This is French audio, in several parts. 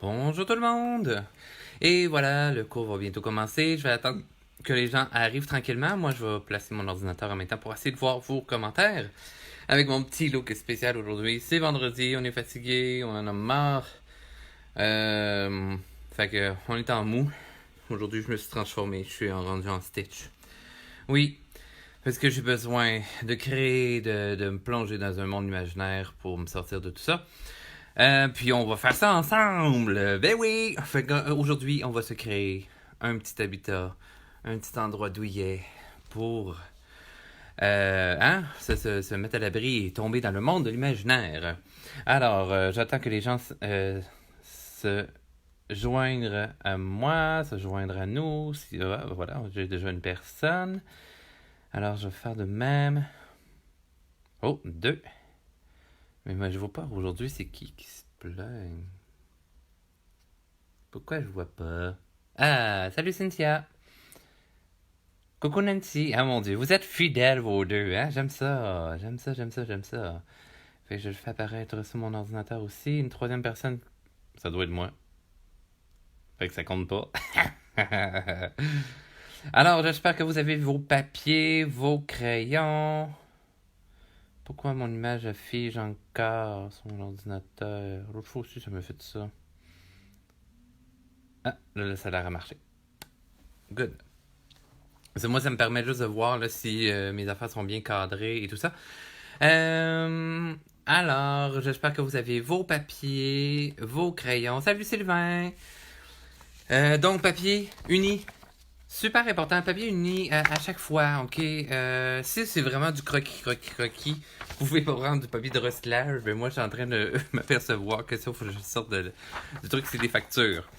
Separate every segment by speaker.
Speaker 1: Bonjour tout le monde! Et voilà, le cours va bientôt commencer. Je vais attendre que les gens arrivent tranquillement. Moi, je vais placer mon ordinateur en même temps pour essayer de voir vos commentaires. Avec mon petit look spécial aujourd'hui. C'est vendredi, on est fatigué, on en a marre. Euh, Fait que, on est en mou. Aujourd'hui, je me suis transformé. Je suis rendu en Stitch. Oui, parce que j'ai besoin de créer, de me plonger dans un monde imaginaire pour me sortir de tout ça. Puis on va faire ça ensemble. Ben oui! Fait qu'aujourd'hui, on va se créer un petit habitat, un petit endroit douillet pour se mettre à l'abri et tomber dans le monde de l'imaginaire. Alors, j'attends que les gens se joindre à moi, se joindre à nous. Voilà, j'ai déjà une personne. Alors, je vais faire de même. Oh, deux. Mais moi, je vois pas aujourd'hui, c'est qui se plaigne? Pourquoi je vois pas? Ah, salut Cynthia! Coucou Nancy! Ah mon dieu, vous êtes fidèles vos deux, hein? J'aime ça, j'aime ça, j'aime ça, j'aime ça. Fait que je le fais apparaître sur mon ordinateur aussi. Une troisième personne, ça doit être moi. Fait que ça compte pas. Alors, j'espère que vous avez vos papiers, vos crayons. Pourquoi mon image affiche encore sur mon ordinateur? L'autre fois aussi, ça me fait ça. Ah, là, ça a l'air à marcher. Good. Moi, ça me permet juste de voir là, si mes affaires sont bien cadrées et tout ça. Euh, alors, j'espère que vous avez vos papiers, vos crayons. Salut Sylvain! Donc, papier uni. Super important, papier uni à chaque fois, ok? Si c'est vraiment du croquis, vous pouvez pas prendre du papier de recyclage, mais moi je suis en train de m'apercevoir que ça, il faut que je sorte du truc, c'est des factures.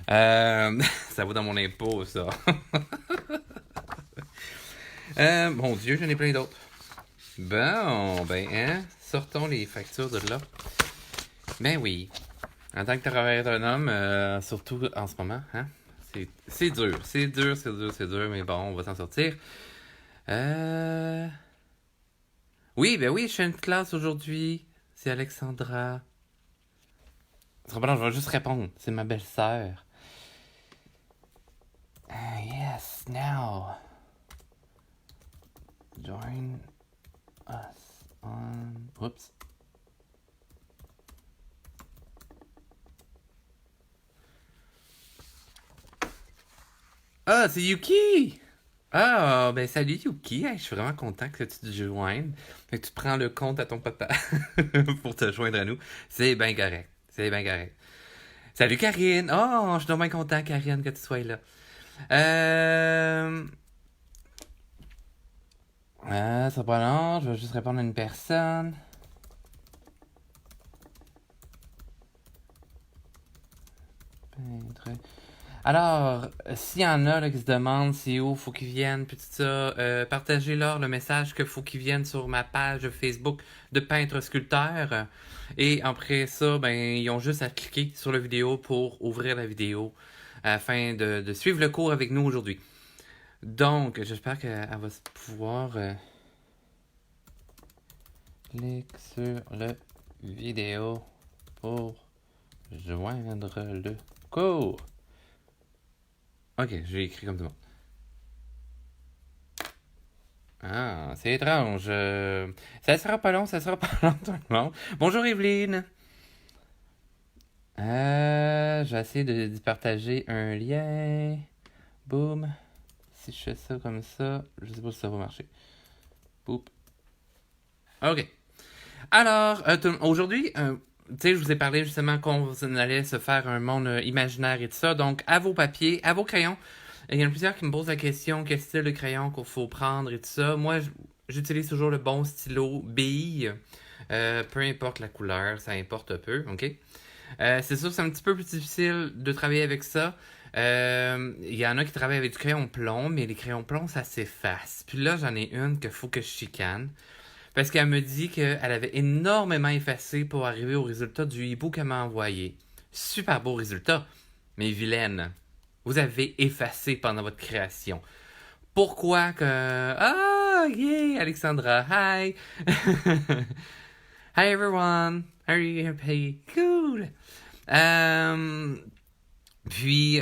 Speaker 1: Ça va dans mon impôt, ça. Mon Dieu, j'en ai plein d'autres. Bon, ben, hein, sortons les factures de là. Ben oui. En tant que travailleur autonome, surtout en ce moment, hein, c'est dur, c'est dur, mais bon, on va s'en sortir. Euh... Oui, ben oui, je fais une classe aujourd'hui. C'est Alexandra. Cependant, je vais juste répondre. C'est ma belle-sœur. Yes, now. Join us on... Oups. Ah, c'est Yuki! Ah, ben salut Yuki, hey, je suis vraiment content que tu te joignes. Fait que tu prends le compte à ton papa pour te joindre à nous. C'est bien correct. C'est bien correct. Salut Karine! Oh, je suis donc bien content, Karine, que tu sois là. Euh... ça sera pas long, je vais juste répondre à une personne. Alors, s'il y en a là, qui se demandent c'est où faut qu'ils viennent, puis tout ça, partagez-leur le message qu'il faut qu'ils viennent sur ma page Facebook de peintre sculpteur. Et après ça, ben, ils ont juste à cliquer sur la vidéo pour ouvrir la vidéo afin de suivre le cours avec nous aujourd'hui. Donc, j'espère qu'elle va pouvoir cliquer sur la vidéo pour joindre le cours. Ok, j'ai écrit comme tout le monde. Ah, c'est étrange. Ça sera pas long, ça sera pas long tout le monde. Bonjour Evelyne. Je vais essayer de partager un lien. Boum. Si je fais ça comme ça, je sais pas si ça va marcher. Boum. Ok. Alors, aujourd'hui, tu sais, je vous ai parlé justement qu'on allait se faire un monde imaginaire et tout ça. Donc, à vos papiers, à vos crayons. Il y en a plusieurs qui me posent la question quel style de crayon qu'il faut prendre et tout ça. Moi, j'utilise toujours le bon stylo bille. Peu importe la couleur, ça importe peu, ok? C'est sûr que c'est un petit peu plus difficile de travailler avec ça. Il y en a qui travaillent avec du crayon plomb, mais les crayons plomb, ça s'efface. Puis là, j'en ai une qu'il faut que je chicane. Parce qu'elle me dit qu'elle avait énormément effacé pour arriver au résultat du hibou qu'elle m'a envoyé. Super beau résultat, mais vilaine. Vous avez effacé pendant votre création. Pourquoi que... Ah, yeah, Alexandra, hi! Hi everyone! How are you? Hey, cool! Euh, Puis,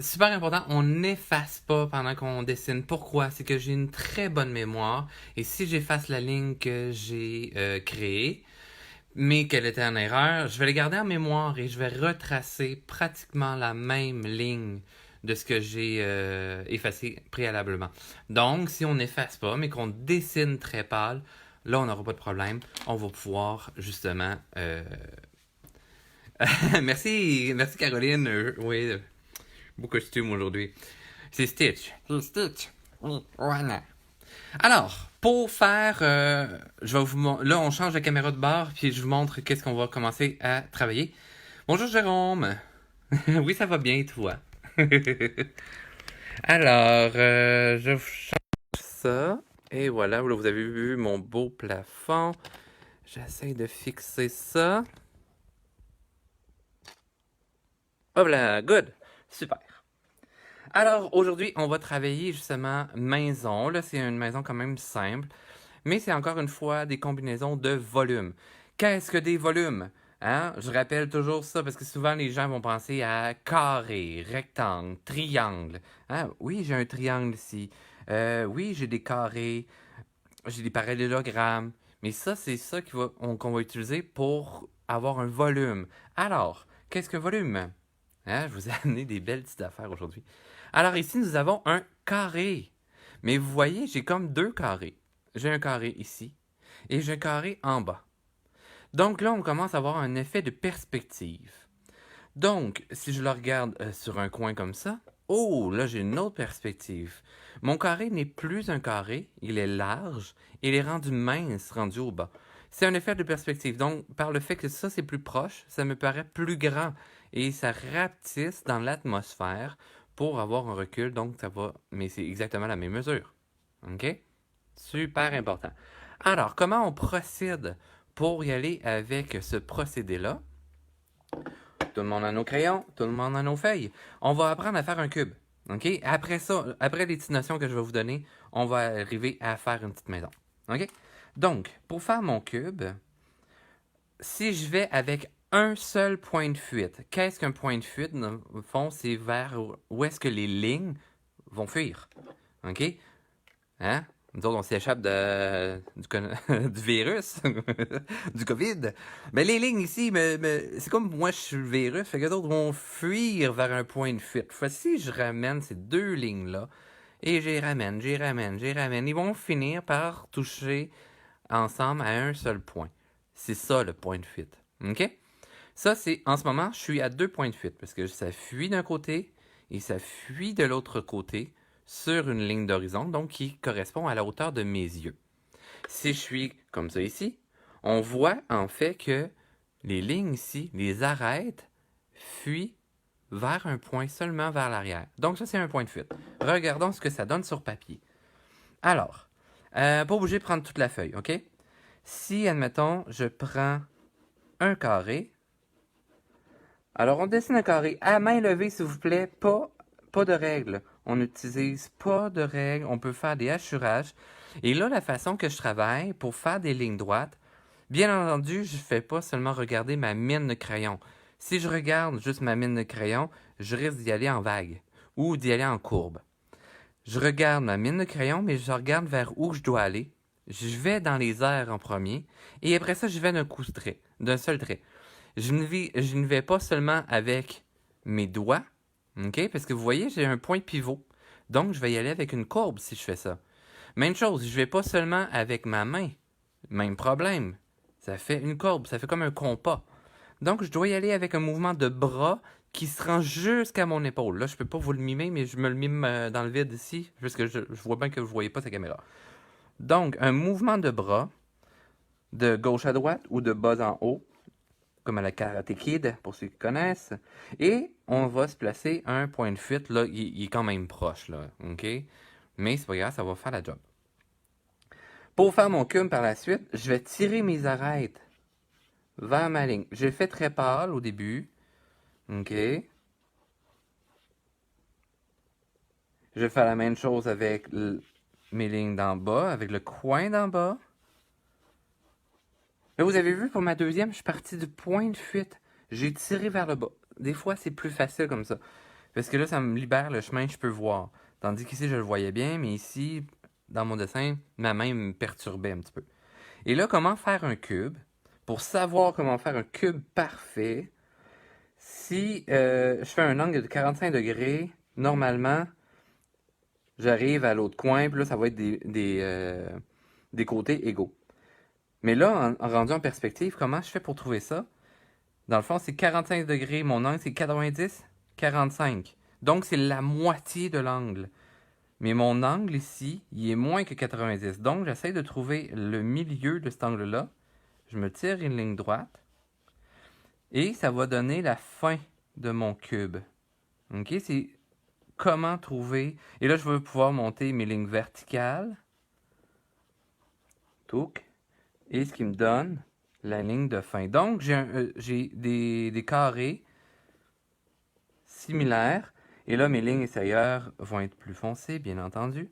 Speaker 1: super important, on n'efface pas pendant qu'on dessine. Pourquoi? C'est que j'ai une très bonne mémoire. Et si j'efface la ligne que j'ai créée, mais qu'elle était en erreur, je vais la garder en mémoire et je vais retracer pratiquement la même ligne de ce que j'ai effacé préalablement. Donc, si on n'efface pas, mais qu'on dessine très pâle, là, on n'aura pas de problème. On va pouvoir, justement... merci Caroline. Oui, beau costume aujourd'hui. C'est Stitch. C'est Stitch. Oui, voilà. Alors, pour faire, je vais là, on change de caméra de bord, puis je vous montre qu'est-ce qu'on va commencer à travailler. Bonjour Jérôme. Oui, ça va bien, et toi? Alors, je vous change ça. Et voilà, là, vous avez vu mon beau plafond. J'essaie de fixer ça. Hop là, good. Super. Alors, aujourd'hui, on va travailler justement maison. Là, c'est une maison quand même simple. Mais c'est encore une fois des combinaisons de volumes. Qu'est-ce que des volumes? Hein? Je rappelle toujours ça parce que souvent les gens vont penser à carré, rectangle, triangle. Hein? Oui, j'ai un triangle ici. Oui, j'ai des carrés, j'ai des parallélogrammes. Mais ça, c'est ça qu'on va utiliser pour avoir un volume. Alors, qu'est-ce qu'un volume? Hein? Je vous ai amené des belles petites affaires aujourd'hui. Alors ici, nous avons un carré. Mais vous voyez, j'ai comme deux carrés. J'ai un carré ici et j'ai un carré en bas. Donc là, on commence à avoir un effet de perspective. Donc, si je le regarde sur un coin comme ça, oh, là, j'ai une autre perspective. Mon carré n'est plus un carré, il est large, et il est rendu mince, rendu au bas. C'est un effet de perspective. Donc, par le fait que ça, c'est plus proche, ça me paraît plus grand. Et ça rapetisse dans l'atmosphère pour avoir un recul. Donc, ça va... Mais c'est exactement la même mesure. OK? Super important. Alors, comment on procède pour y aller avec ce procédé-là? Tout le monde a nos crayons, tout le monde a nos feuilles. On va apprendre à faire un cube. OK? Après ça, après les petites notions que je vais vous donner, on va arriver à faire une petite maison. OK? Donc, pour faire mon cube, si je vais avec un seul point de fuite, qu'est-ce qu'un point de fuite? Dans le fond, c'est vers où est-ce que les lignes vont fuir. OK? Hein? Nous autres, on s'échappe du virus, du COVID. Mais les lignes ici, c'est comme moi, je suis le virus, fait que d'autres vont fuir vers un point de fuite. Si je ramène ces deux lignes-là, et j'y ramène, ils vont finir par toucher ensemble à un seul point. C'est ça le point de fuite. OK? Ça, c'est, en ce moment, je suis à deux points de fuite, parce que ça fuit d'un côté et ça fuit de l'autre côté sur une ligne d'horizon, donc qui correspond à la hauteur de mes yeux. Si je suis comme ça ici, on voit en fait que les lignes ici, les arêtes, fuient vers un point seulement vers l'arrière. Donc ça, c'est un point de fuite. Regardons ce que ça donne sur papier. Alors, pas obligé de prendre toute la feuille, OK? Si, admettons, je prends un carré, alors on dessine un carré à main levée, s'il vous plaît, pas de règles. On n'utilise pas de règles, on peut faire des hachurages. Et là, la façon que je travaille pour faire des lignes droites, bien entendu, je ne fais pas seulement regarder ma mine de crayon. Si je regarde juste ma mine de crayon, je risque d'y aller en vague ou d'y aller en courbe. Je regarde ma mine de crayon, mais je regarde vers où je dois aller. Je vais dans les airs en premier, et après ça, je vais d'un seul trait. Je ne vais pas seulement avec mes doigts, ok? Parce que vous voyez, j'ai un point pivot. Donc, je vais y aller avec une courbe si je fais ça. Même chose, je ne vais pas seulement avec ma main. Même problème. Ça fait une courbe, ça fait comme un compas. Donc, je dois y aller avec un mouvement de bras qui se rend jusqu'à mon épaule. Là, je peux pas vous le mimer, mais je me le mime dans le vide ici, parce que je vois bien que vous voyez pas sa caméra. Donc, un mouvement de bras, de gauche à droite ou de bas en haut, comme à la Karate Kid, pour ceux qui connaissent. Et on va se placer un point de fuite. Là, il est quand même proche, là, OK? Mais c'est pas grave, ça va faire la job. Pour faire mon cube par la suite, je vais tirer mes arêtes vers ma ligne. J'ai fait très pâle au début. OK? Je vais faire la même chose avec mes lignes d'en bas, avec le coin d'en bas. Là, vous avez vu, pour ma deuxième, je suis parti du point de fuite. j'ai tiré vers le bas. Des fois, c'est plus facile comme ça. Parce que là, ça me libère le chemin, je peux voir. Tandis qu'ici, je le voyais bien, mais ici, dans mon dessin, ma main me perturbait un petit peu. Et là, comment faire un cube? Pour savoir comment faire un cube parfait, si je fais un angle de 45 degrés, normalement, j'arrive à l'autre coin, puis là, ça va être des côtés égaux. Mais là, en rendu en perspective, comment je fais pour trouver ça? Dans le fond, c'est 45 degrés. Mon angle, c'est 90, 45. Donc, c'est la moitié de l'angle. Mais mon angle ici, il est moins que 90. Donc, j'essaie de trouver le milieu de cet angle-là. Je me tire une ligne droite. Et ça va donner la fin de mon cube. OK? C'est comment trouver... Et là, je vais pouvoir monter mes lignes verticales. Touc. Et ce qui me donne la ligne de fin. Donc, j'ai des carrés similaires. Et là, mes lignes extérieures vont être plus foncées, bien entendu.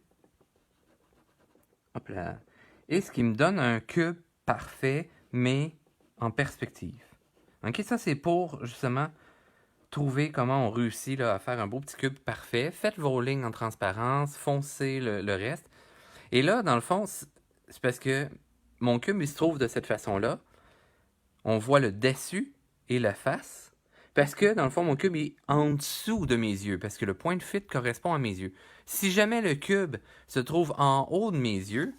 Speaker 1: Hop là. Et ce qui me donne un cube parfait, mais en perspective. OK, ça, c'est pour, justement, trouver comment on réussit là, à faire un beau petit cube parfait. Faites vos lignes en transparence, foncez le reste. Et là, dans le fond, c'est parce que mon cube, il se trouve de cette façon-là. On voit le dessus et la face. Parce que, dans le fond, mon cube est en dessous de mes yeux. Parce que le point de fit correspond à mes yeux. Si jamais le cube se trouve en haut de mes yeux,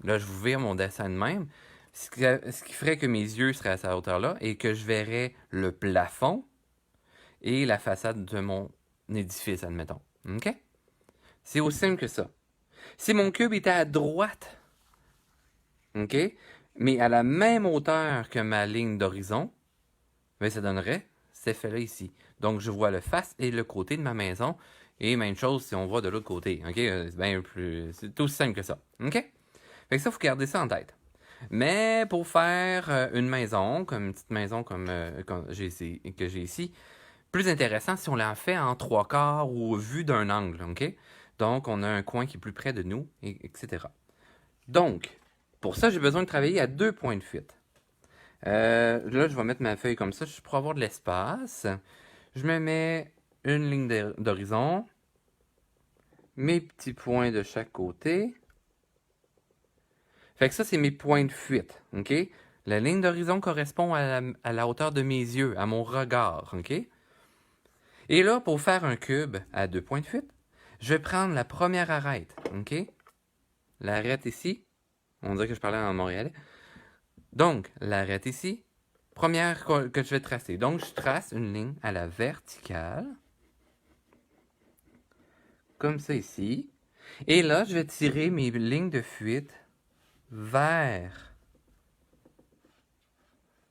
Speaker 1: là, je vous vire mon dessin de même, ce qui ferait que mes yeux seraient à cette hauteur-là et que je verrais le plafond et la façade de mon édifice, admettons. OK? C'est aussi simple que ça. Si mon cube était à droite, OK, mais à la même hauteur que ma ligne d'horizon, bien, ça donnerait cet effet-là ici. Donc, je vois le face et le côté de ma maison. Et même chose si on voit de l'autre côté. OK? C'est bien plus... C'est aussi simple que ça. OK? Fait que ça, il faut garder ça en tête. Mais pour faire une maison, comme une petite maison comme que j'ai ici, plus intéressant si on l'a fait en 3/4 ou vu d'un angle, OK? Donc, on a un coin qui est plus près de nous, etc. Donc, pour ça, j'ai besoin de travailler à 2 points de fuite. Là, je vais mettre ma feuille comme ça, pour avoir de l'espace. Je me mets une ligne d'horizon, mes petits points de chaque côté. Fait que ça, c'est mes points de fuite, OK? La ligne d'horizon correspond à la hauteur de mes yeux, à mon regard, OK? Et là, pour faire un cube à 2 points de fuite, je vais prendre la première arête, OK? L'arête ici. On dirait que je parlais en montréalais. Donc, l'arête ici. Première que je vais tracer. Donc, je trace une ligne à la verticale. Comme ça ici. Et là, je vais tirer mes lignes de fuite vers...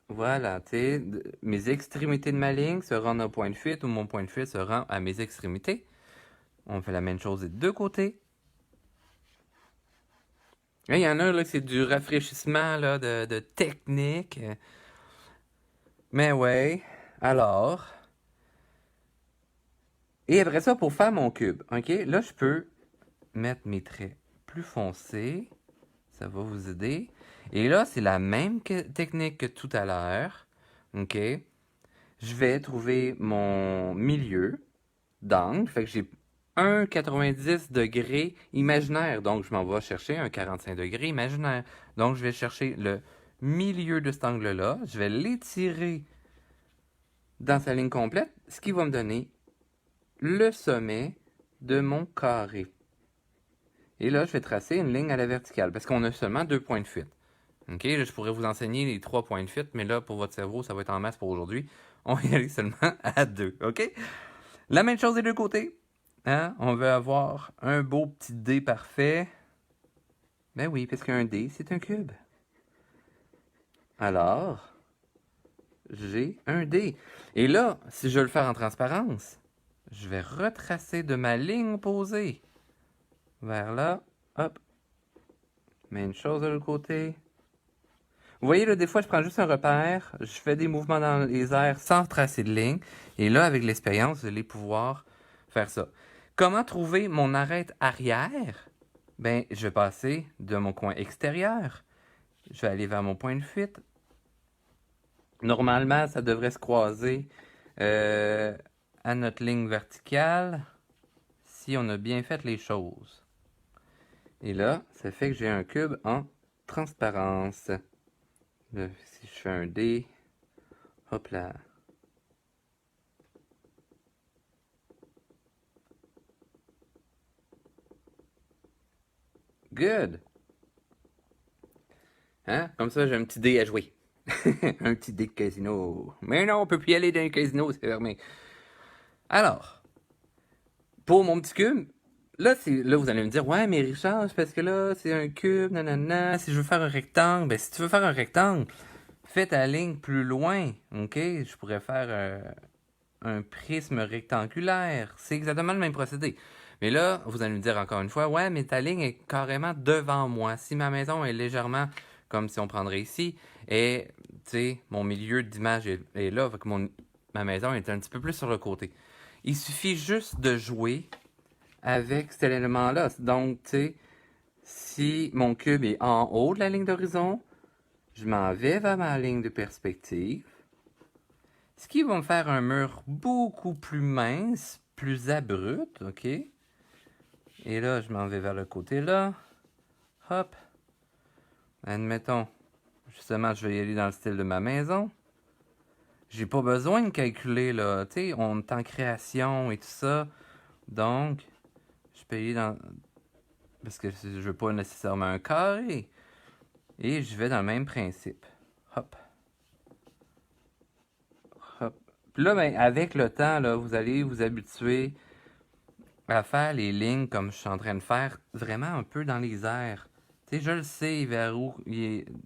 Speaker 1: Voilà, tu sais, mes extrémités de ma ligne se rendent au point de fuite ou mon point de fuite se rend à mes extrémités. On fait la même chose des deux côtés. Il y en a là, c'est du rafraîchissement là, de technique. Mais ouais, alors... Et après ça, pour faire mon cube, OK? Là, je peux mettre mes traits plus foncés. Ça va vous aider. Et là, c'est la même technique que tout à l'heure. OK? Je vais trouver mon milieu d'angle. Fait que j'ai un 90 degrés imaginaire. Donc, je m'en vais chercher un 45 degrés imaginaire. Donc, je vais chercher le milieu de cet angle-là. Je vais l'étirer dans sa ligne complète, ce qui va me donner le sommet de mon carré. Et là, je vais tracer une ligne à la verticale parce qu'on a seulement 2 points de fuite. OK, là, je pourrais vous enseigner les 3 points de fuite, mais là, pour votre cerveau, ça va être en masse pour aujourd'hui. On va y aller seulement à 2, OK? La même chose des deux côtés. Hein? On veut avoir un beau petit dé parfait. Ben oui, parce qu'un dé, c'est un cube. Alors, j'ai un dé. Et là, si je veux le faire en transparence, je vais retracer de ma ligne opposée vers là. Hop. Même chose de l'autre côté. Vous voyez, là, des fois, je prends juste un repère, je fais des mouvements dans les airs sans tracer de ligne. Et là, avec l'expérience, vous allez pouvoir faire ça. Comment trouver mon arête arrière? Ben, je vais passer de mon coin extérieur. Je vais aller vers mon point de fuite. Normalement, ça devrait se croiser euh, à notre ligne verticale si on a bien fait les choses. Et là, ça fait que j'ai un cube en transparence. Là, si je fais un D, hop là. Good! Hein? Comme ça, j'ai un petit dé à jouer. Un petit dé de casino. Mais non, on peut plus y aller dans un casino, c'est fermé. Alors, pour mon petit cube, là, vous allez me dire, ouais, mais Richard, c'est parce que là, c'est un cube, nanana. Si je veux faire un rectangle, ben, si tu veux faire un rectangle, fais ta ligne plus loin, ok? Je pourrais faire un prisme rectangulaire. C'est exactement le même procédé. Mais là, vous allez me dire encore une fois, ouais, mais ta ligne est carrément devant moi. Si ma maison est légèrement, comme si on prendrait ici, et, tu sais, mon milieu d'image est là, fait que ma maison est un petit peu plus sur le côté. Il suffit juste de jouer avec cet élément-là. Donc, tu sais, si mon cube est en haut de la ligne d'horizon, je m'en vais vers ma ligne de perspective. Ce qui va me faire un mur beaucoup plus mince, plus abrupt, ok? Et là, je m'en vais vers le côté là. Hop. Admettons, justement, je vais y aller dans le style de ma maison. J'ai pas besoin de calculer, là. Tu sais, on est en création et tout ça. Donc, je peux y aller dans... Parce que je veux pas nécessairement un carré. Et je vais dans le même principe. Hop. Hop. Puis là, ben, avec le temps, là, vous allez vous habituer à faire les lignes comme je suis en train de faire, vraiment un peu dans les airs. Tu sais, je le sais vers où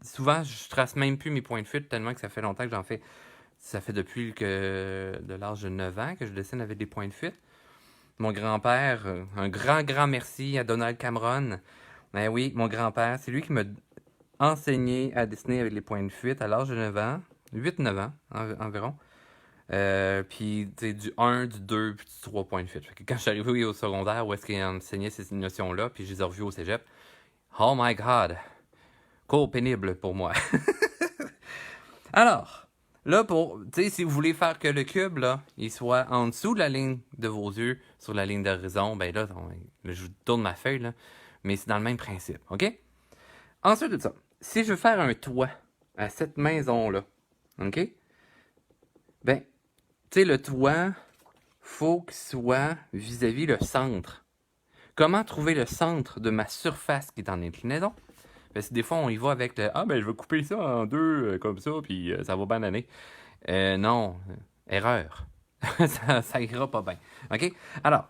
Speaker 1: souvent, je trace même plus mes points de fuite tellement que ça fait longtemps que j'en fais. Ça fait depuis que de l'âge de 9 ans que je dessine avec des points de fuite. Mon grand-père, un grand merci à Donald Cameron. Ben oui, mon grand-père, c'est lui qui m'a enseigné à dessiner avec les points de fuite à l'âge de 9 ans, 8-9 ans environ. Puis, tu sais, du 1, du 2, puis du 3 points de fuite. Fait que quand je suis arrivé au secondaire, où est-ce qu'il enseignait ces notions-là, puis je les ai revues au cégep, oh my god! Cours pénible pour moi. Alors, là, tu sais, si vous voulez faire que le cube, là, il soit en dessous de la ligne de vos yeux, sur la ligne d'horizon, ben là, je tourne ma feuille, là, mais c'est dans le même principe, ok? Ensuite de ça, si je veux faire un toit à cette maison-là, ok? Ben, tu sais, le toit, faut qu'il soit vis-à-vis le centre. Comment trouver le centre de ma surface qui est en inclinaison? Parce que des fois, on y va avec le « Ah, ben, je vais couper ça en deux, comme ça, puis ça va bien aller. » Non, erreur. ça ira pas bien. OK? Alors,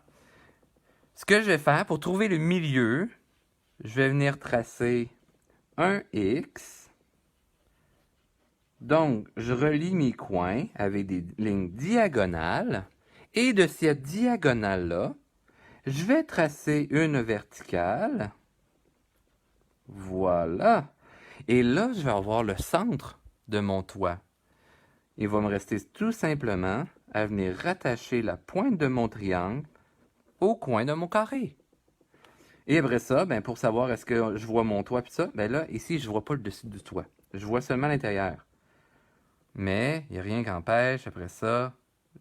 Speaker 1: ce que je vais faire pour trouver le milieu, je vais venir tracer un X. Donc, je relie mes coins avec des lignes diagonales. Et de cette diagonale-là, je vais tracer une verticale. Voilà. Et là, je vais avoir le centre de mon toit. Il va me rester tout simplement à venir rattacher la pointe de mon triangle au coin de mon carré. Et après ça, ben, pour savoir est-ce que je vois mon toit puis ça, ben là, ici, je vois pas le dessus du toit. Je vois seulement l'intérieur. Mais il n'y a rien qui empêche, après ça,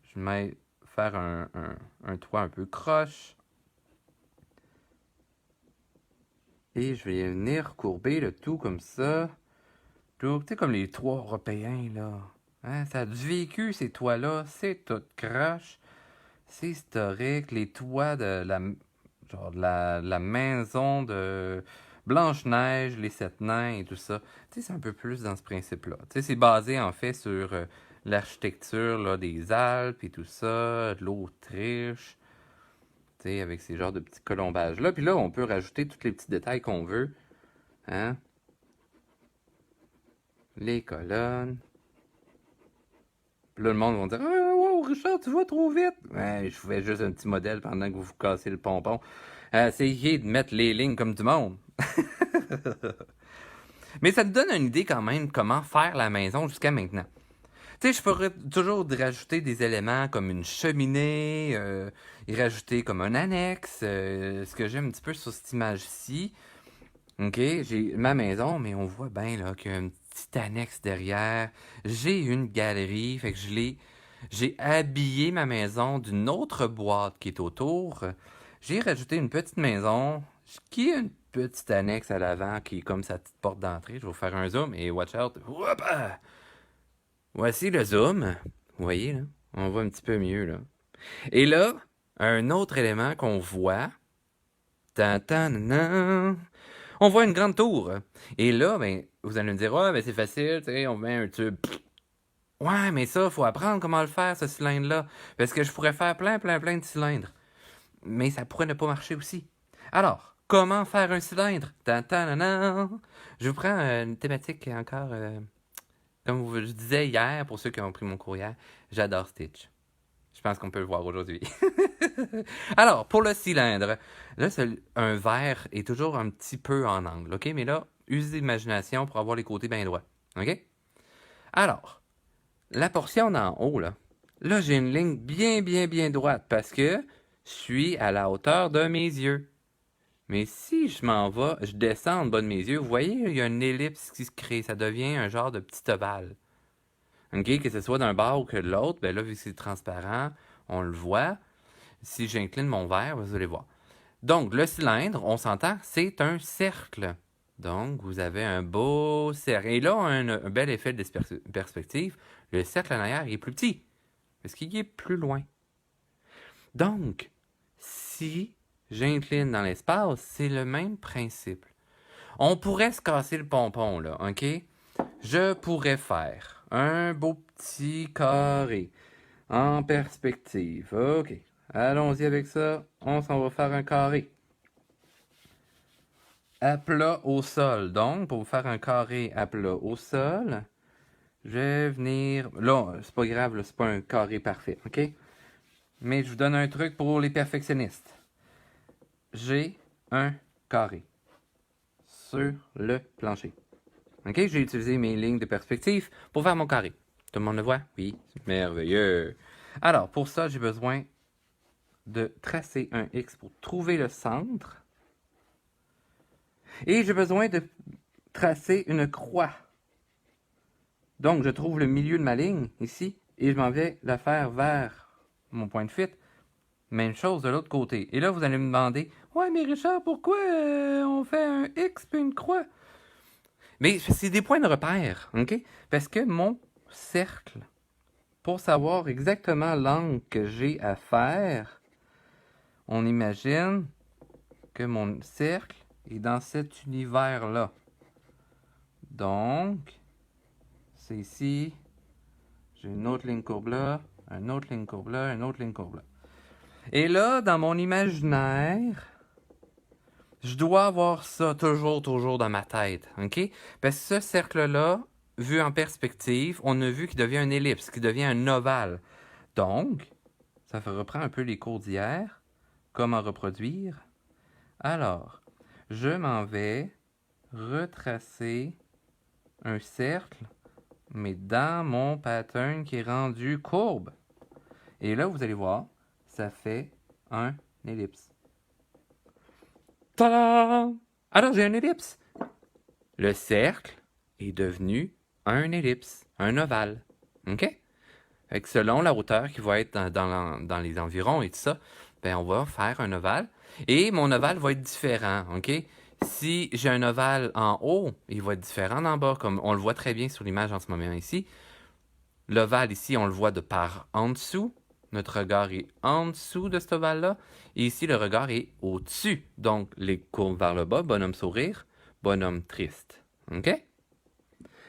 Speaker 1: je vais faire un toit un peu croche. Et je vais venir courber le tout comme ça. Tout, tu sais, comme les toits européens, là. Hein, ça a du vécu, ces toits-là. C'est tout croche. C'est historique. Les toits de la maison de Blanche-Neige, les Sept Nains et tout ça. Tu sais, c'est un peu plus dans ce principe-là. Tu sais, c'est basé, en fait, sur l'architecture là, des Alpes et tout ça, de l'Autriche. Tu sais, avec ces genres de petits colombages-là. Puis là, on peut rajouter tous les petits détails qu'on veut. Hein? Les colonnes. Puis là, le monde va dire Ah, wow, Richard, tu vas trop vite. Ouais, je fais juste un petit modèle pendant que vous vous cassez le pompon. Essayez de mettre les lignes comme du monde. Mais ça te donne une idée quand même comment faire la maison jusqu'à maintenant. Tu sais, je pourrais toujours rajouter des éléments comme une cheminée, y rajouter comme un annexe. Ce que j'aime un petit peu sur cette image-ci. OK, j'ai ma maison, mais on voit bien là qu'il y a un petit annexe derrière. J'ai une galerie, fait que j'ai habillé ma maison d'une autre boîte qui est autour. J'ai rajouté une petite maison qui a une petite annexe à l'avant qui est comme sa petite porte d'entrée. Je vais vous faire un zoom et watch out. Hoppa! Voici le zoom. Vous voyez, là? On voit un petit peu mieux, là. Et là, un autre élément qu'on voit. Tan, tan, nan, nan. On voit une grande tour. Et là, ben, vous allez me dire, ouais, ben c'est facile, tu sais, on met un tube. Ouais, mais ça, faut apprendre comment le faire, ce cylindre-là. Parce que je pourrais faire plein de cylindres. Mais ça pourrait ne pas marcher aussi. Alors, comment faire un cylindre? Tan, tan, nan, nan. Je vous prends une thématique encore, comme je disais hier, pour ceux qui ont pris mon cours hier, j'adore Stitch. Je pense qu'on peut le voir aujourd'hui. Alors, pour le cylindre, là, un verre est toujours un petit peu en angle, OK? Mais là, usez l'imagination pour avoir les côtés bien droits, OK? Alors, la portion d'en haut, là, j'ai une ligne bien droite parce que je suis à la hauteur de mes yeux. Mais si je m'en vais, je descends en bas de mes yeux, vous voyez, il y a une ellipse qui se crée, ça devient un genre de petit ovale. OK? Que ce soit d'un bord ou que de l'autre, ben là, vu que c'est transparent, on le voit. Si j'incline mon verre, vous allez voir. Donc, le cylindre, on s'entend, c'est un cercle. Donc, vous avez un beau cercle. Et là, un bel effet de perspective. Le cercle en arrière est plus petit, parce qu'il est plus loin. Donc, si j'incline dans l'espace, c'est le même principe. On pourrait se casser le pompon, là, OK? Je pourrais faire un beau petit carré en perspective. OK. Allons-y avec ça. On s'en va faire un carré. À plat au sol. Donc, pour faire un carré à plat au sol, je vais venir... Là, c'est pas grave, là, c'est pas un carré parfait, OK? Mais je vous donne un truc pour les perfectionnistes. J'ai un carré sur le plancher. OK? J'ai utilisé mes lignes de perspective pour faire mon carré. Tout le monde le voit? Oui, c'est merveilleux. Alors, pour ça, j'ai besoin de tracer un X pour trouver le centre. Et j'ai besoin de tracer une croix. Donc, je trouve le milieu de ma ligne, ici, et je m'en vais la faire vers mon point de fuite. Même chose de l'autre côté. Et là, vous allez me demander, « Ouais, mais Richard, pourquoi on fait un X puis une croix? » Mais c'est des points de repère, OK? Parce que mon cercle, pour savoir exactement l'angle que j'ai à faire, on imagine que mon cercle est dans cet univers-là. Donc, c'est ici. J'ai une autre ligne courbe là, une autre ligne courbe là, une autre ligne courbe là. Et là, dans mon imaginaire, je dois avoir ça toujours dans ma tête, OK? Parce que ce cercle-là, vu en perspective, on a vu qu'il devient une ellipse, qu'il devient un ovale. Donc, ça reprend un peu les cours d'hier. Comment reproduire? Alors, je m'en vais retracer un cercle, mais dans mon pattern qui est rendu courbe. Et là, vous allez voir, ça fait un ellipse. Tada! Alors, j'ai une ellipse. Le cercle est devenu un ellipse, un ovale. OK? Fait que selon la hauteur qui va être dans les environs et tout ça, ben on va faire un ovale. Et mon ovale va être différent, OK? Si j'ai un ovale en haut, il va être différent d'en bas, comme on le voit très bien sur l'image en ce moment ici. L'ovale ici, on le voit de par en dessous. Notre regard est en dessous de cet ovale-là. Et ici, le regard est au-dessus. Donc, les courbes vers le bas, bonhomme sourire, bonhomme triste. OK?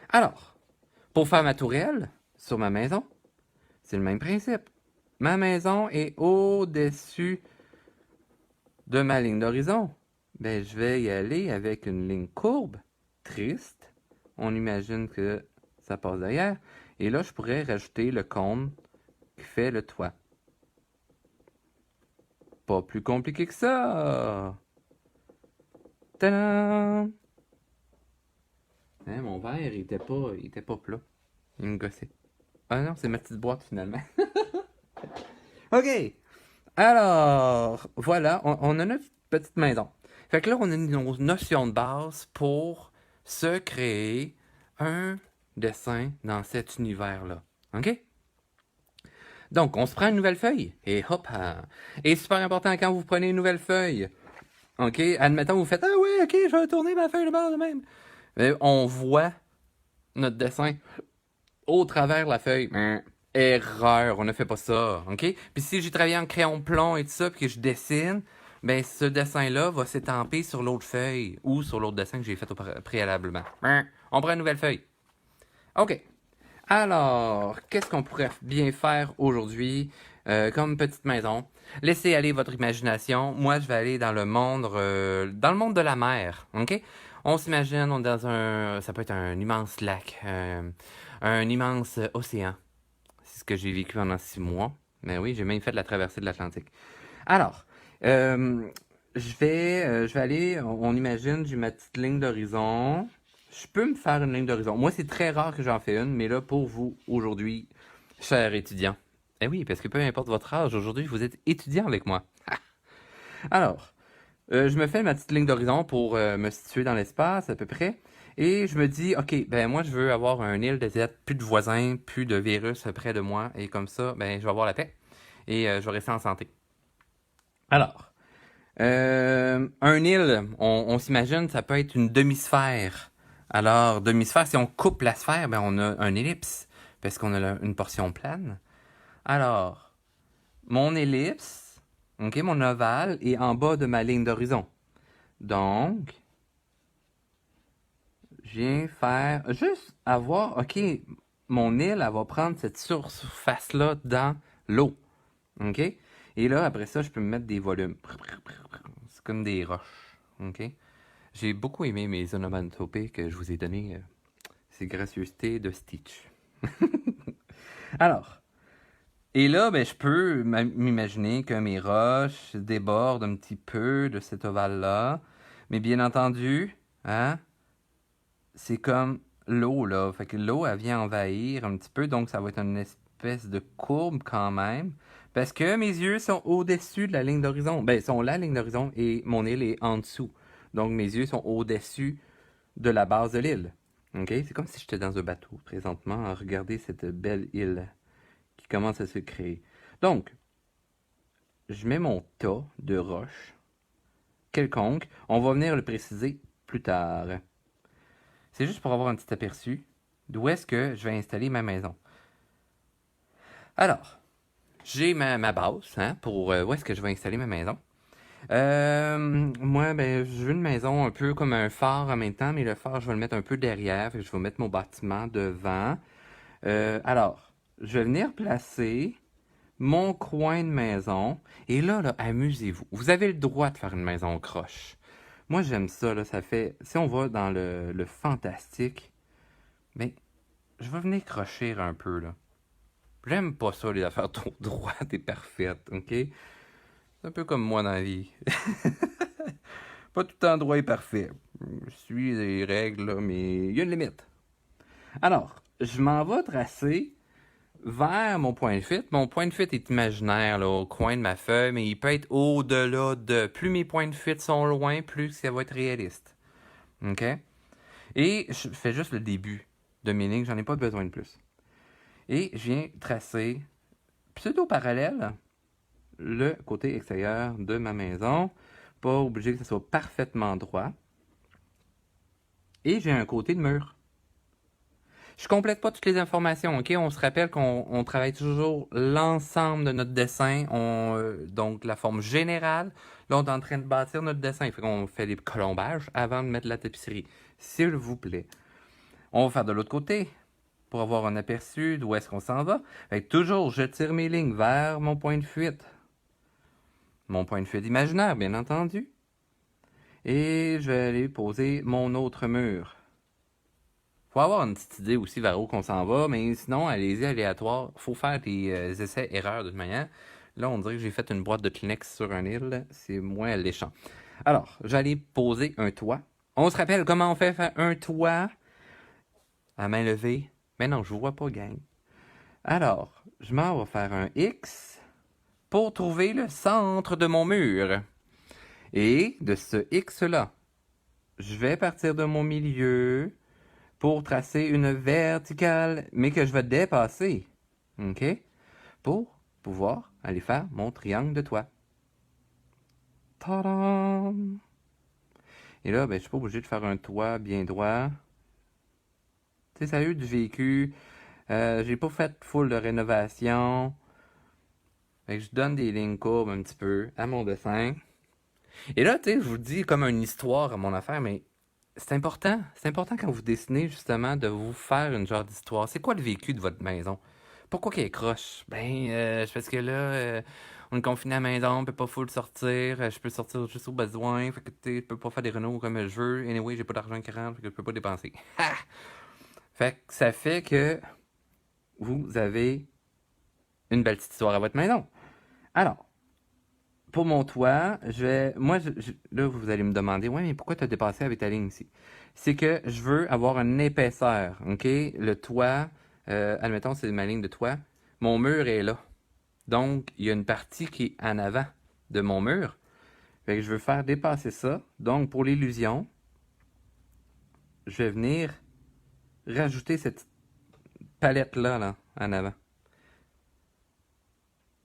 Speaker 1: Alors, pour faire ma tourelle sur ma maison, c'est le même principe. Ma maison est au-dessus de ma ligne d'horizon. Ben, je vais y aller avec une ligne courbe, triste. On imagine que ça passe derrière. Et là, je pourrais rajouter le cône qui fait le toit. Pas plus compliqué que ça. Tadam! Hein, mon verre, il était pas plat. Il me gossait. Ah non, c'est ma petite boîte finalement. OK. Alors, voilà, on a notre petite maison. Fait que là, on a nos notions de base pour se créer un dessin dans cet univers-là. OK? Donc, on se prend une nouvelle feuille et hop! Et super important quand vous prenez une nouvelle feuille. OK? Admettons, vous faites ah ouais, OK, je vais tourner ma feuille de bord de même. Mais on voit notre dessin au travers de la feuille. Erreur, on ne fait pas ça. OK? Puis si j'ai travaillé en crayon plomb et tout ça, puis que je dessine, ben ce dessin-là va s'étamper sur l'autre feuille ou sur l'autre dessin que j'ai fait préalablement. On prend une nouvelle feuille. OK. Alors, qu'est-ce qu'on pourrait bien faire aujourd'hui comme petite maison? Laissez aller votre imagination. Moi, je vais aller dans le monde de la mer. OK? On s'imagine, on est dans ça peut être un immense lac, un immense océan. C'est ce que j'ai vécu pendant 6 mois. Mais oui, j'ai même fait la traversée de l'Atlantique. Alors, je vais aller, on imagine, j'ai ma petite ligne d'horizon. Je peux me faire une ligne d'horizon. Moi, c'est très rare que j'en fais une, mais là, pour vous, aujourd'hui, chers étudiants. Eh oui, parce que peu importe votre âge, aujourd'hui, vous êtes étudiant avec moi. Alors, je me fais ma petite ligne d'horizon pour me situer dans l'espace, à peu près. Et je me dis, OK, ben moi, je veux avoir un île déserte, plus de voisins, plus de virus près de moi. Et comme ça, ben, je vais avoir la paix. Et je vais rester en santé. Alors, un île, on s'imagine, ça peut être une demi-sphère. Alors, demi-sphère, si on coupe la sphère, ben on a un ellipse, parce qu'on a une portion plane. Alors, mon ellipse, ok, mon ovale, est en bas de ma ligne d'horizon. Donc, je viens faire, juste avoir, ok, mon île, elle va prendre cette surface-là dans l'eau. Ok? Et là, après ça, je peux me mettre des volumes. C'est comme des roches. Ok? J'ai beaucoup aimé mes onomatopées que je vous ai données. C'est gracieuseté de Stitch. Alors, et là, ben, je peux m'imaginer que mes roches débordent un petit peu de cet ovale-là. Mais bien entendu, hein, c'est comme l'eau, là. Fait que l'eau, elle vient envahir un petit peu, donc ça va être une espèce de courbe quand même. Parce que mes yeux sont au-dessus de la ligne d'horizon. Ben, ils sont la ligne d'horizon et mon île est en dessous. Donc mes yeux sont au-dessus de la base de l'île. OK? C'est comme si j'étais dans un bateau présentement à regarder cette belle île qui commence à se créer. Donc, je mets mon tas de roches quelconque. On va venir le préciser plus tard. C'est juste pour avoir un petit aperçu d'où est-ce que je vais installer ma maison. Alors, j'ai ma base hein, pour où est-ce que je vais installer ma maison. Moi, ben, je veux une maison un peu comme un phare en même temps, mais le phare, je vais le mettre un peu derrière. Je vais mettre mon bâtiment devant. Alors, je vais venir placer mon coin de maison. Et là, amusez-vous. Vous avez le droit de faire une maison croche. Moi, j'aime ça, là. Ça fait. Si on va dans le fantastique, ben, je vais venir crocher un peu, là. J'aime pas ça, les affaires trop droites et parfaites, ok? C'est un peu comme moi dans la vie. Pas tout le temps droit et parfait. Je suis les règles, là, mais il y a une limite. Alors, je m'en vais tracer vers mon point de fuite. Mon point de fuite est imaginaire, là, au coin de ma feuille, mais il peut être au-delà de... Plus mes points de fuite sont loin, plus ça va être réaliste. OK? Et je fais juste le début de mes lignes, j'en ai pas besoin de plus. Et je viens tracer pseudo-parallèle le côté extérieur de ma maison. Pas obligé que ce soit parfaitement droit. Et j'ai un côté de mur. Je complète pas toutes les informations, ok? On se rappelle qu'on travaille toujours l'ensemble de notre dessin, donc la forme générale. Là, on est en train de bâtir notre dessin. Fait qu'on fait des colombages avant de mettre la tapisserie. S'il vous plaît. On va faire de l'autre côté pour avoir un aperçu d'où est-ce qu'on s'en va. Fait que toujours, je tire mes lignes vers mon point de fuite. Mon point de fuite imaginaire, bien entendu. Et je vais aller poser mon autre mur. Faut avoir une petite idée aussi vers où qu'on s'en va, mais sinon, allez-y aléatoire. Faut faire des essais-erreurs de toute manière. Là, on dirait que j'ai fait une boîte de Kleenex sur un île. C'est moins alléchant. Alors, j'allais poser un toit. On se rappelle comment on fait faire un toit à main levée. Mais non, je vous vois pas, gang. Alors, je m'en vais faire un X pour trouver le centre de mon mur. Et de ce X-là, je vais partir de mon milieu pour tracer une verticale, mais que je vais dépasser. OK? Pour pouvoir aller faire mon triangle de toit. Tadam! Et là, ben, je suis pas obligé de faire un toit bien droit. Tu sais, ça a eu du vécu. J'ai pas fait full de rénovation. Fait que je donne des lignes courbes un petit peu à mon dessin. Et là, tu sais, je vous dis comme une histoire à mon affaire, mais c'est important. C'est important quand vous dessinez, justement, de vous faire une genre d'histoire. C'est quoi le vécu de votre maison? Pourquoi qu'elle est croche? Ben, c'est parce que là, on est confiné à la maison, on peut pas full sortir, je peux sortir juste au besoin, fait que tu sais, je peux pas faire des rénaux comme je veux. Anyway, j'ai pas d'argent qui rentre, fait que je peux pas dépenser. Ha! Fait que ça fait que vous avez une belle petite histoire à votre maison. Alors, pour mon toit, là, vous allez me demander, ouais, mais pourquoi tu as dépassé avec ta ligne ici? C'est que je veux avoir une épaisseur, OK? Le toit, admettons, c'est ma ligne de toit. Mon mur est là. Donc, il y a une partie qui est en avant de mon mur. Fait que je veux faire dépasser ça. Donc, pour l'illusion, je vais venir rajouter cette palette-là, là, en avant.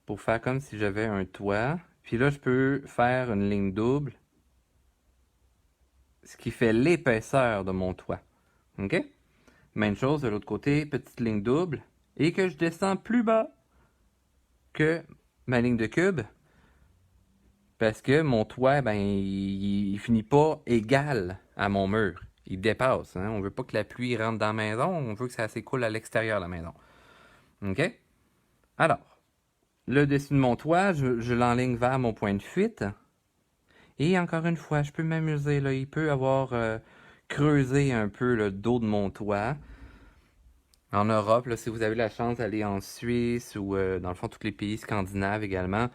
Speaker 1: Pour faire comme si j'avais un toit. Puis là, je peux faire une ligne double, ce qui fait l'épaisseur de mon toit. OK? Même chose de l'autre côté, petite ligne double, et que je descends plus bas que ma ligne de cube, parce que mon toit, ben, il finit pas égal à mon mur. Il dépasse. Hein? On veut pas que la pluie rentre dans la maison, on veut que ça s'écoule à l'extérieur de la maison. OK? Alors, le dessus de mon toit, je l'enligne vers mon point de fuite. Et encore une fois, je peux m'amuser. Là. Il peut avoir creusé un peu le dos de mon toit. En Europe, là, si vous avez la chance d'aller en Suisse ou dans le fond tous les pays scandinaves également,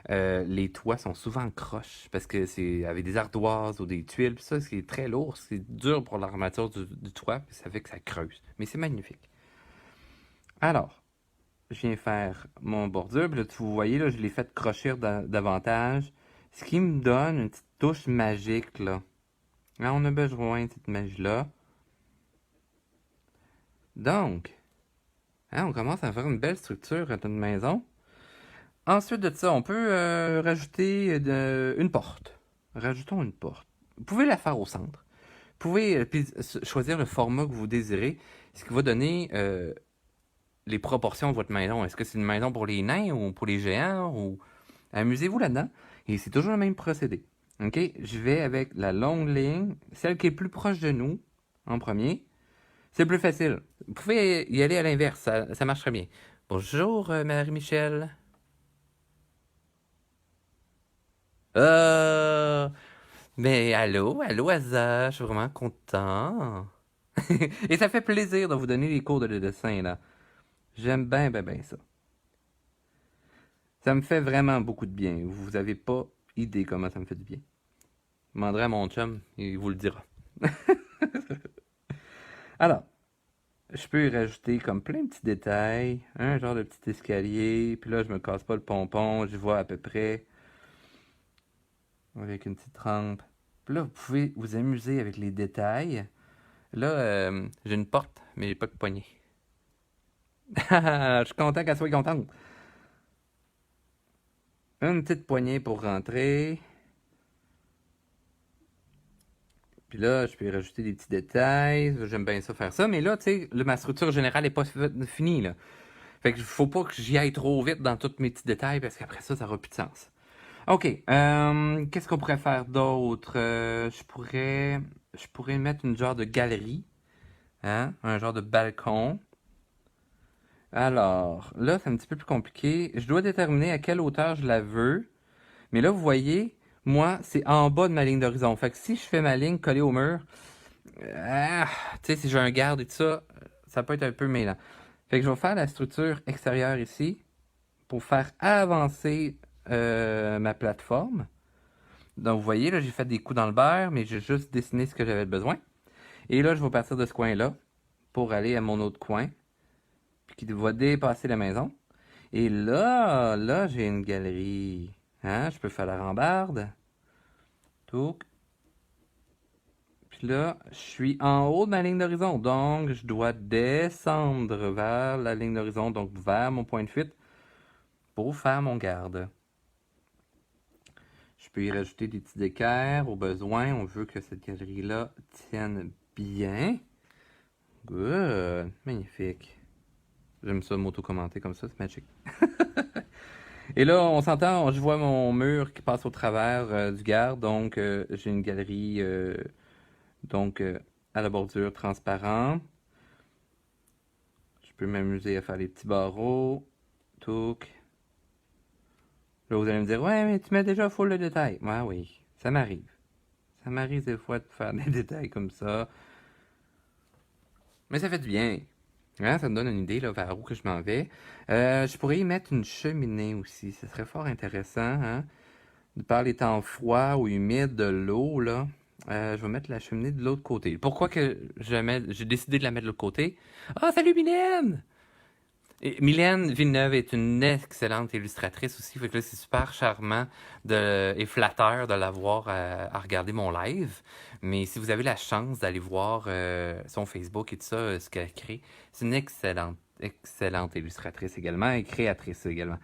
Speaker 1: les toits sont souvent croches parce que c'est avec des ardoises ou des tuiles. Puis ça, c'est très lourd, c'est dur pour l'armature du toit, puis ça fait que ça creuse. Mais c'est magnifique. Alors, je viens faire mon bordure. Puis là, vous voyez, là, je l'ai fait crochir davantage. Ce qui me donne une petite touche magique, là. Là, on a besoin de cette magie-là. Donc, hein, on commence à faire une belle structure à notre maison. Ensuite de ça, on peut rajouter une porte. Rajoutons une porte. Vous pouvez la faire au centre. Vous pouvez choisir le format que vous désirez, ce qui va donner les proportions de votre maison. Est-ce que c'est une maison pour les nains ou pour les géants ou amusez-vous là-dedans. Et c'est toujours le même procédé. OK? Je vais avec la longue ligne, celle qui est plus proche de nous en premier. C'est plus facile. Vous pouvez y aller à l'inverse, ça marche très bien. Bonjour, Marie-Michel. Euh, mais allô, Asa, je suis vraiment content. Et ça fait plaisir de vous donner les cours de dessin, là. J'aime bien, bien, bien ça. Ça me fait vraiment beaucoup de bien. Vous avez pas idée comment ça me fait du bien. Je demanderai à mon chum, il vous le dira. Alors, je peux y rajouter comme plein de petits détails, un genre de petit escalier, puis là je me casse pas le pompon, je vois à peu près avec une petite rampe. Puis là vous pouvez vous amuser avec les détails. Là j'ai une porte, mais j'ai pas de poignée. Je suis content qu'elle soit contente. Une petite poignée pour rentrer. Puis là, je peux y rajouter des petits détails. J'aime bien ça faire ça. Mais là, tu sais, ma structure générale n'est pas finie, là. Fait que faut pas que j'y aille trop vite dans tous mes petits détails parce qu'après ça n'aura plus de sens. OK. Qu'est-ce qu'on pourrait faire d'autre? Je pourrais mettre une genre de galerie. Hein? Un genre de balcon. Alors, là, c'est un petit peu plus compliqué. Je dois déterminer à quelle hauteur je la veux. Mais là, vous voyez, moi, c'est en bas de ma ligne d'horizon. Fait que si je fais ma ligne collée au mur, tu sais, si j'ai un garde et tout ça, ça peut être un peu mêlant. Fait que je vais faire la structure extérieure ici pour faire avancer ma plateforme. Donc, vous voyez, là, j'ai fait des coups dans le beurre, mais j'ai juste dessiné ce que j'avais besoin. Et là, je vais partir de ce coin-là pour aller à mon autre coin, puis qui va dépasser la maison. Et là, j'ai une galerie. Hein? Je peux faire la rambarde. Tout. Puis Puis là, je suis en haut de ma ligne d'horizon. Donc, je dois descendre vers la ligne d'horizon, donc vers mon point de fuite, pour faire mon garde. Je peux y rajouter des petits équerres au besoin. On veut que cette galerie-là tienne bien. Good. Magnifique. J'aime ça m'auto-commenter comme ça, c'est magique. Et là, on s'entend, je vois mon mur qui passe au travers du garde, donc j'ai une galerie donc à la bordure transparente. Je peux m'amuser à faire les petits barreaux. Touc. Là, vous allez me dire, ouais, mais tu mets déjà full de détails. Ouais, oui, ça m'arrive. Ça m'arrive des fois de faire des détails comme ça. Mais ça fait du bien. Hein, ça me donne une idée là, vers où que je m'en vais. Je pourrais y mettre une cheminée aussi. Ce serait fort intéressant. Hein? Par les temps froids ou humides de l'eau, là, je vais mettre la cheminée de l'autre côté. Pourquoi que j'ai décidé de la mettre de l'autre côté? Ah, salut Mylène! Et Mylène Villeneuve est une excellente illustratrice aussi, fait que là, c'est super charmant et flatteur de la voir à regarder mon live. Mais si vous avez la chance d'aller voir son Facebook et tout ça, ce qu'elle crée, c'est une excellente illustratrice également et créatrice également.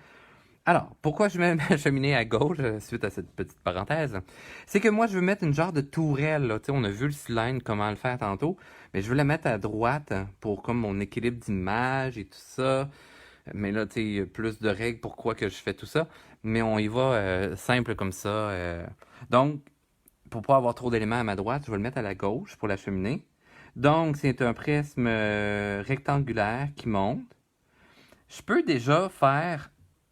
Speaker 1: Alors, pourquoi je mets ma cheminée à gauche suite à cette petite parenthèse? C'est que moi, je veux mettre une genre de tourelle. Là. Tu sais, on a vu le cylindre, comment le faire tantôt, mais je veux la mettre à droite pour comme mon équilibre d'image et tout ça. Mais là, tu sais, il y a plus de règles pourquoi que je fais tout ça. Mais on y va simple comme ça. Donc, pour pas avoir trop d'éléments à ma droite, je vais le mettre à la gauche pour la cheminée. Donc, c'est un prisme rectangulaire qui monte. Je peux déjà faire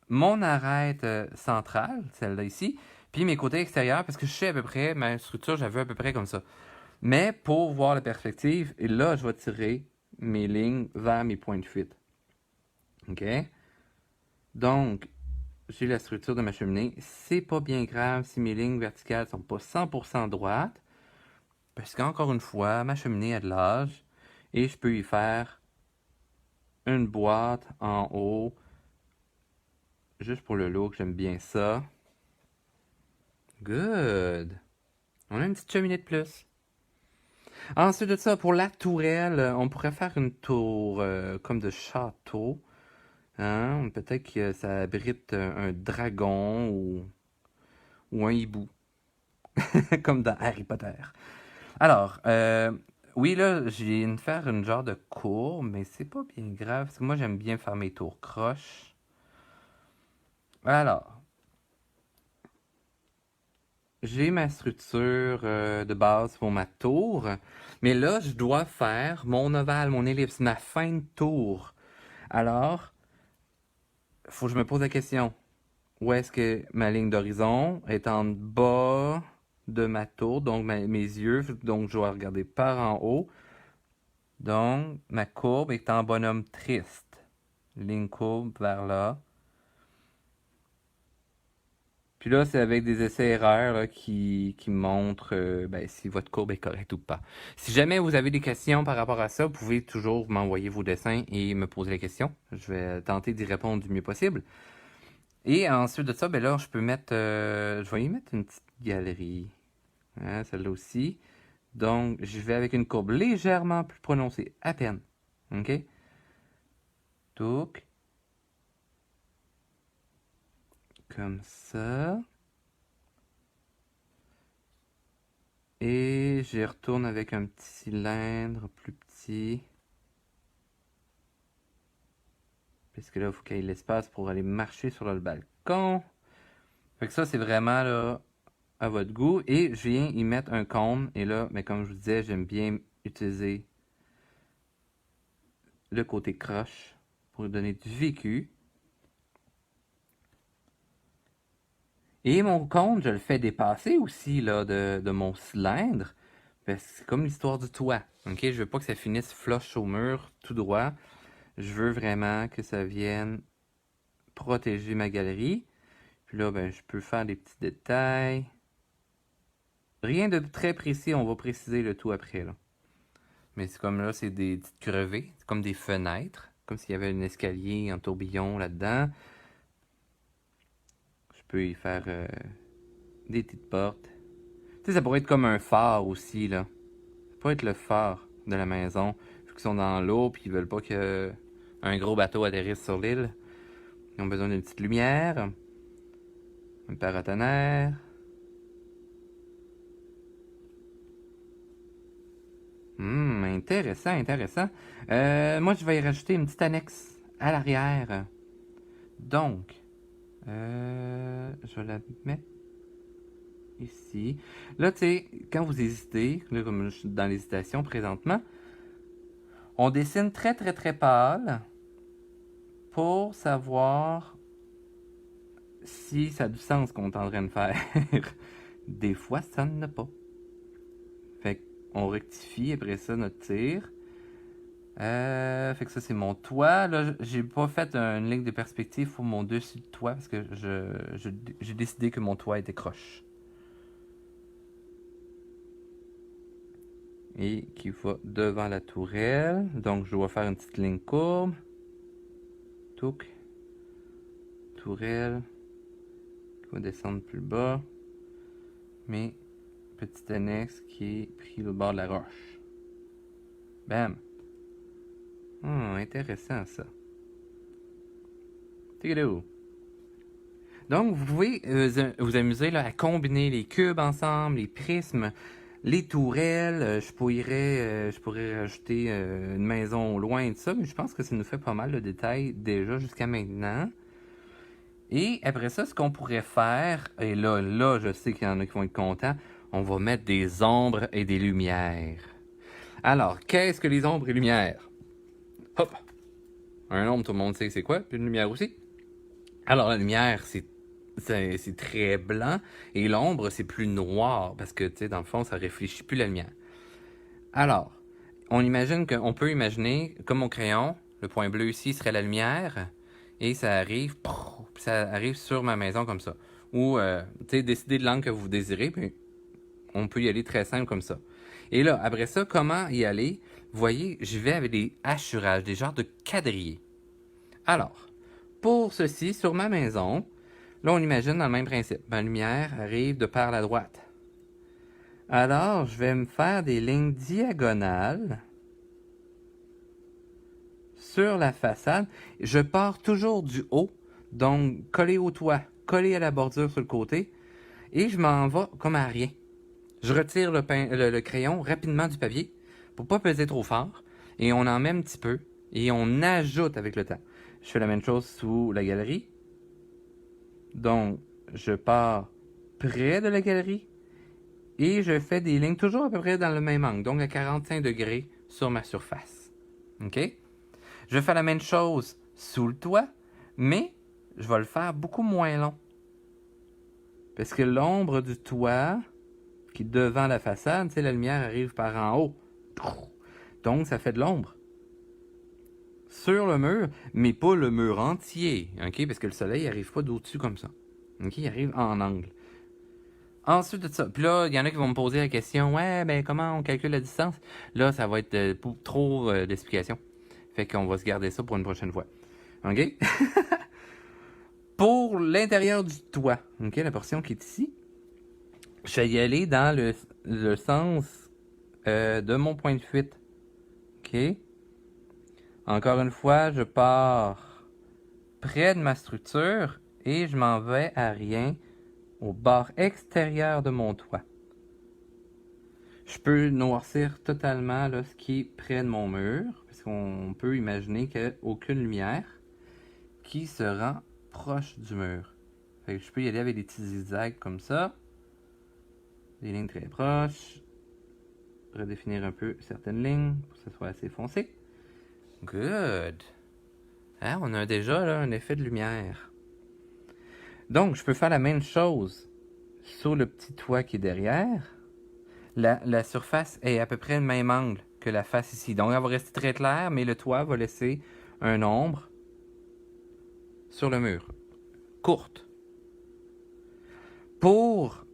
Speaker 1: mon arête centrale, celle-là ici, puis mes côtés extérieurs, parce que je sais à peu près, ma structure, j'avais à peu près comme ça. Mais pour voir la perspective, et là, je vais tirer mes lignes vers mes points de fuite. OK? Donc, j'ai la structure de ma cheminée. C'est pas bien grave si mes lignes verticales sont pas 100% droites, parce qu'encore une fois, ma cheminée a de l'âge, et je peux y faire une boîte en haut, juste pour le look, j'aime bien ça. Good! On a une petite cheminée de plus. Ensuite de ça, pour la tourelle, on pourrait faire une tour comme de château. Hein? Peut-être que ça abrite un dragon ou un hibou, comme dans Harry Potter. Alors, oui, là, j'ai de faire une genre de courbe, mais c'est pas bien grave, parce que moi, j'aime bien faire mes tours croches. Alors, j'ai ma structure de base pour ma tour, mais là, je dois faire mon ovale, mon ellipse, ma fin de tour. Alors, faut que je me pose la question. Où est-ce que ma ligne d'horizon est en bas de ma tour, donc mes yeux, donc je dois regarder par en haut. Donc, ma courbe est en bonhomme triste. Ligne courbe vers là. Puis là, c'est avec des essais-erreurs là, qui montrent ben, si votre courbe est correcte ou pas. Si jamais vous avez des questions par rapport à ça, vous pouvez toujours m'envoyer vos dessins et me poser la question. Je vais tenter d'y répondre du mieux possible. Et ensuite de ça, ben là, je peux mettre... je vais y mettre une petite galerie. Hein, celle-là aussi. Donc, je vais avec une courbe légèrement plus prononcée. À peine. OK? Donc, comme ça. Et j'y retourne avec un petit cylindre plus petit. Parce que là, il faut qu'il y ait l'espace pour aller marcher sur le balcon. Fait que ça, c'est vraiment là, à votre goût. Et je viens y mettre un cône. Et là, mais comme je vous disais, j'aime bien utiliser le côté croche pour donner du vécu. Et mon cône, je le fais dépasser aussi là, de mon cylindre. Parce que c'est comme l'histoire du toit. Ok, je veux pas que ça finisse flush au mur, tout droit. Je veux vraiment que ça vienne protéger ma galerie. Puis là, ben, je peux faire des petits détails. Rien de très précis, on va préciser le tout après. Là. Mais c'est comme là, c'est des petites crevées. C'est comme des fenêtres. Comme s'il y avait un escalier en tourbillon là-dedans. Je peux y faire des petites portes. Tu sais, ça pourrait être comme un phare aussi, là. pas être le phare de la maison. Vu qu'ils sont dans l'eau puis ils veulent pas que un gros bateau atterrisse sur l'île. Ils ont besoin d'une petite lumière. Un paratonnerre. Intéressant, intéressant. Moi, je vais y rajouter une petite annexe à l'arrière. Donc, je vais la mettre ici. Là, tu sais, quand vous hésitez, là, comme je suis dans l'hésitation présentement, on dessine très, très, très pâle pour savoir si ça a du sens qu'on est en train de faire. Des fois, ça n'a pas. Fait qu'on rectifie après ça notre tir. Fait que ça, c'est mon toit. Là, j'ai pas fait une ligne de perspective pour mon dessus de toit parce que j'ai décidé que mon toit était croche. Et qui va devant la tourelle. Donc, je dois faire une petite ligne courbe. Touc. Tourelle. Qui va descendre plus bas. Mais, petite annexe qui est pris au bord de la roche. Bam. Intéressant ça. Tigidou. Donc, vous pouvez vous amuser là, à combiner les cubes ensemble, les prismes, les tourelles. Je pourrais rajouter une maison au loin de ça, mais je pense que ça nous fait pas mal de détails déjà jusqu'à maintenant. Et après ça, ce qu'on pourrait faire, et là, je sais qu'il y en a qui vont être contents, on va mettre des ombres et des lumières. Alors, qu'est-ce que les ombres et lumières? Hop! Un ombre, tout le monde sait c'est quoi, puis une lumière aussi. Alors, la lumière, c'est très blanc, et l'ombre, c'est plus noir, parce que, tu sais, dans le fond, ça réfléchit plus la lumière. Alors, on peut imaginer, comme mon crayon, le point bleu ici serait la lumière, et ça arrive sur ma maison comme ça. Ou, tu sais, décider de l'angle que vous désirez, puis on peut y aller très simple comme ça. Et là, après ça, comment y aller? Vous voyez, je vais avec des hachurages, des genres de quadrillés. Alors, pour ceci, sur ma maison, là, on imagine dans le même principe. Ma lumière arrive de par la droite. Alors, je vais me faire des lignes diagonales sur la façade. Je pars toujours du haut, donc collé au toit, collé à la bordure sur le côté, et je m'en vais comme à rien. Je retire le crayon rapidement du papier pour pas peser trop fort, et on en met un petit peu, et on ajoute avec le temps. Je fais la même chose sous la galerie. Donc, je pars près de la galerie et je fais des lignes toujours à peu près dans le même angle, donc à 45 degrés sur ma surface. OK? Je fais la même chose sous le toit, mais je vais le faire beaucoup moins long. Parce que l'ombre du toit, qui est devant la façade, tu sais, la lumière arrive par en haut. Donc, ça fait de l'ombre sur le mur, mais pas le mur entier, ok? Parce que le soleil n'arrive pas d'au-dessus comme ça. Ok? Il arrive en angle. Ensuite de ça, puis là, il y en a qui vont me poser la question, ouais, ben comment on calcule la distance? Là, ça va être trop d'explications. Fait qu'on va se garder ça pour une prochaine fois. Ok? Pour l'intérieur du toit, ok, la portion qui est ici, je vais y aller dans le sens de mon point de fuite. Ok? Encore une fois, je pars près de ma structure et je m'en vais à rien au bord extérieur de mon toit. Je peux noircir totalement là, ce qui est près de mon mur, parce qu'on peut imaginer qu'il n'y a aucune lumière qui se rend proche du mur. Fait que je peux y aller avec des petits zigzags comme ça, des lignes très proches, redéfinir un peu certaines lignes pour que ce soit assez foncé. Good! Hein, on a déjà là, un effet de lumière. Donc, je peux faire la même chose sur le petit toit qui est derrière. La surface est à peu près le même angle que la face ici. Donc, elle va rester très claire, mais le toit va laisser un ombre sur le mur. Courte. Pour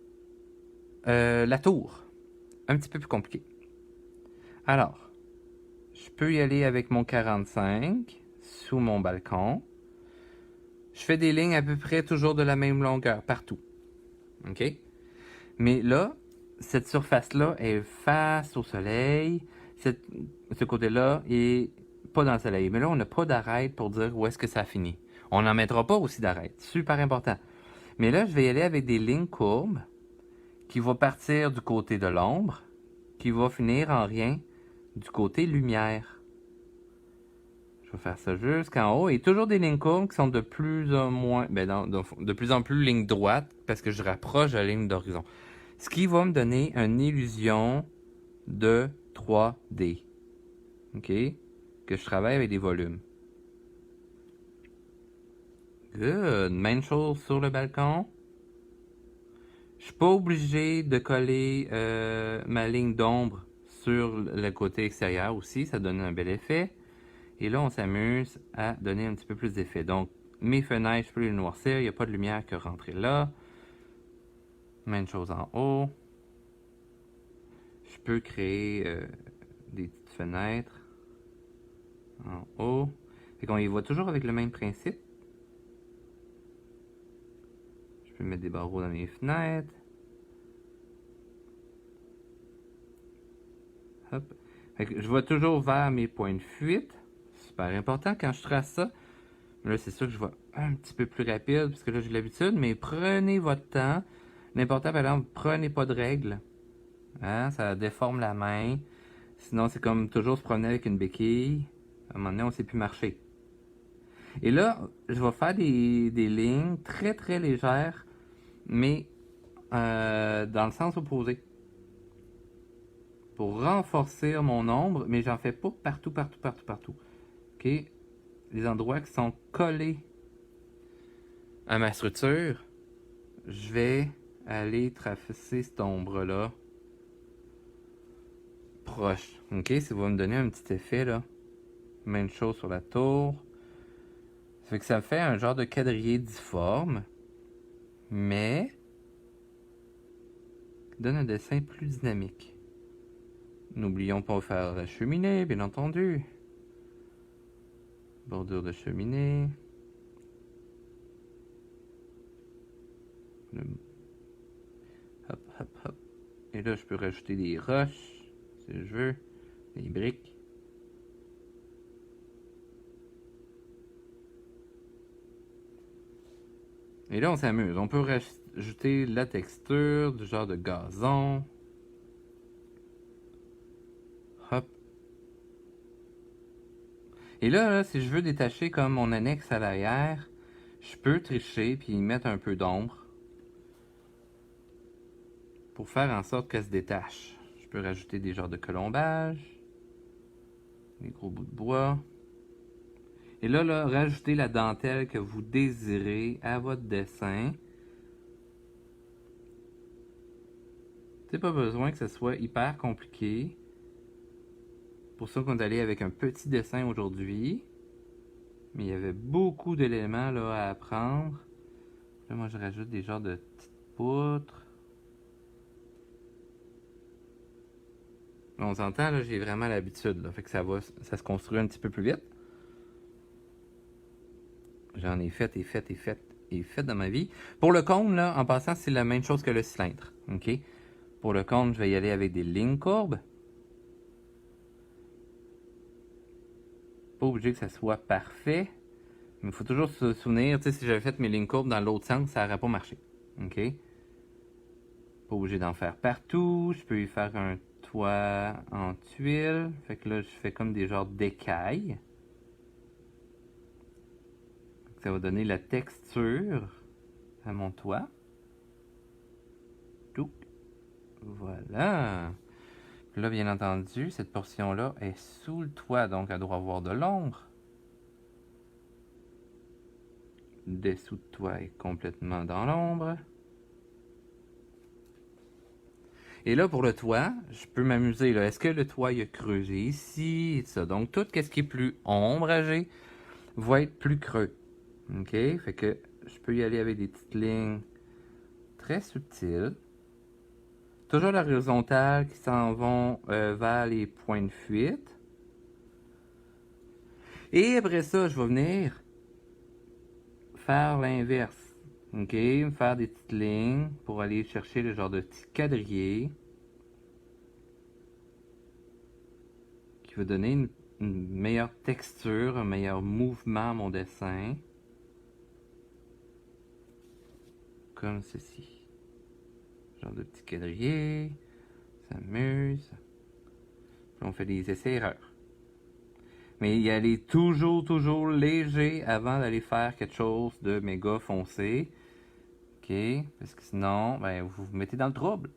Speaker 1: la tour, un petit peu plus compliqué. Alors, je peux y aller avec mon 45 sous mon balcon. Je fais des lignes à peu près toujours de la même longueur partout. OK? Mais là, cette surface-là est face au soleil. Ce côté-là est pas dans le soleil. Mais là, on n'a pas d'arête pour dire où est-ce que ça finit. On n'en mettra pas aussi d'arête. Super important. Mais là, je vais y aller avec des lignes courbes qui vont partir du côté de l'ombre, qui va finir en rien du côté lumière. Je vais faire ça jusqu'en haut. Et toujours des lignes courbes qui sont de plus en moins, de plus en plus ligne droite parce que je rapproche la ligne d'horizon. Ce qui va me donner une illusion de 3D. OK? Que je travaille avec des volumes. Good. Même chose sur le balcon. Je suis pas obligé de coller ma ligne d'ombre sur le côté extérieur aussi. Ça donne un bel effet. Et là, on s'amuse à donner un petit peu plus d'effet. Donc, mes fenêtres, je peux les noircir. Il n'y a pas de lumière qui rentre là. Même chose en haut. Je peux créer des petites fenêtres en haut. Fait qu'on y va toujours avec le même principe. Je peux mettre des barreaux dans mes fenêtres. Hop. Fait que je vais toujours vers mes points de fuite. Super important quand je trace ça. Mais là, c'est sûr que je vais un petit peu plus rapide parce que là, j'ai l'habitude. Mais prenez votre temps. L'important, par exemple, prenez pas de règles. Hein? Ça déforme la main. Sinon, c'est comme toujours se promener avec une béquille. À un moment donné, on ne sait plus marcher. Et là, je vais faire des lignes très très légères, mais dans le sens opposé. Pour renforcer mon ombre, mais j'en fais pas partout, partout, partout, partout. OK? Les endroits qui sont collés à ma structure, je vais aller tracer cette ombre-là proche. OK? Ça va me donner un petit effet, là. Même chose sur la tour. Ça fait que ça me fait un genre de quadrillé difforme, mais qui donne un dessin plus dynamique. N'oublions pas de faire la cheminée, bien entendu. Bordure de cheminée. Hop, hop, hop. Et là, je peux rajouter des roches, si je veux, des briques. Et là, on s'amuse. On peut rajouter la texture du genre de gazon. Hop. Et là, si je veux détacher comme mon annexe à l'arrière, je peux tricher puis mettre un peu d'ombre pour faire en sorte qu'elle se détache. Je peux rajouter des genres de colombage, des gros bouts de bois. Et là, rajoutez la dentelle que vous désirez à votre dessin. C'est pas besoin que ce soit hyper compliqué. Pour ça qu'on est allé avec un petit dessin aujourd'hui. Mais il y avait beaucoup d'éléments là à apprendre. Là, moi, je rajoute des genres de petites poutres. Là, on s'entend, là, j'ai vraiment l'habitude. Là, fait que ça se construit un petit peu plus vite. J'en ai fait dans ma vie. Pour le cône, là, en passant, c'est la même chose que le cylindre. OK? Pour le cône, je vais y aller avec des lignes courbes. Pas obligé que ça soit parfait. Mais il faut toujours se souvenir, tu sais, si j'avais fait mes lignes courbes dans l'autre sens, ça n'aurait pas marché. OK? Pas obligé d'en faire partout. Je peux y faire un toit en tuile. Fait que là, je fais comme des genres d'écailles. Ça va donner la texture à mon toit. Tout. Voilà. Là, bien entendu, cette portion-là est sous le toit, donc elle doit avoir de l'ombre. Dessous de toit est complètement dans l'ombre. Et là, pour le toit, je peux m'amuser. Est-ce que le toit il a creusé ici et ça? Donc, tout ce qui est plus ombragé va être plus creux. OK? Fait que je peux y aller avec des petites lignes très subtiles. Toujours l'horizontale qui s'en vont vers les points de fuite. Et après ça, je vais venir faire l'inverse. OK? Faire des petites lignes pour aller chercher le genre de petit quadrillé. veut donner une meilleure texture, un meilleur mouvement à mon dessin. Comme ceci. Genre de petit quadrillé. On s'amuse. Puis on fait des essais-erreurs. Mais y aller toujours léger avant d'aller faire quelque chose de méga foncé. OK? Parce que sinon, ben, vous vous mettez dans le trouble.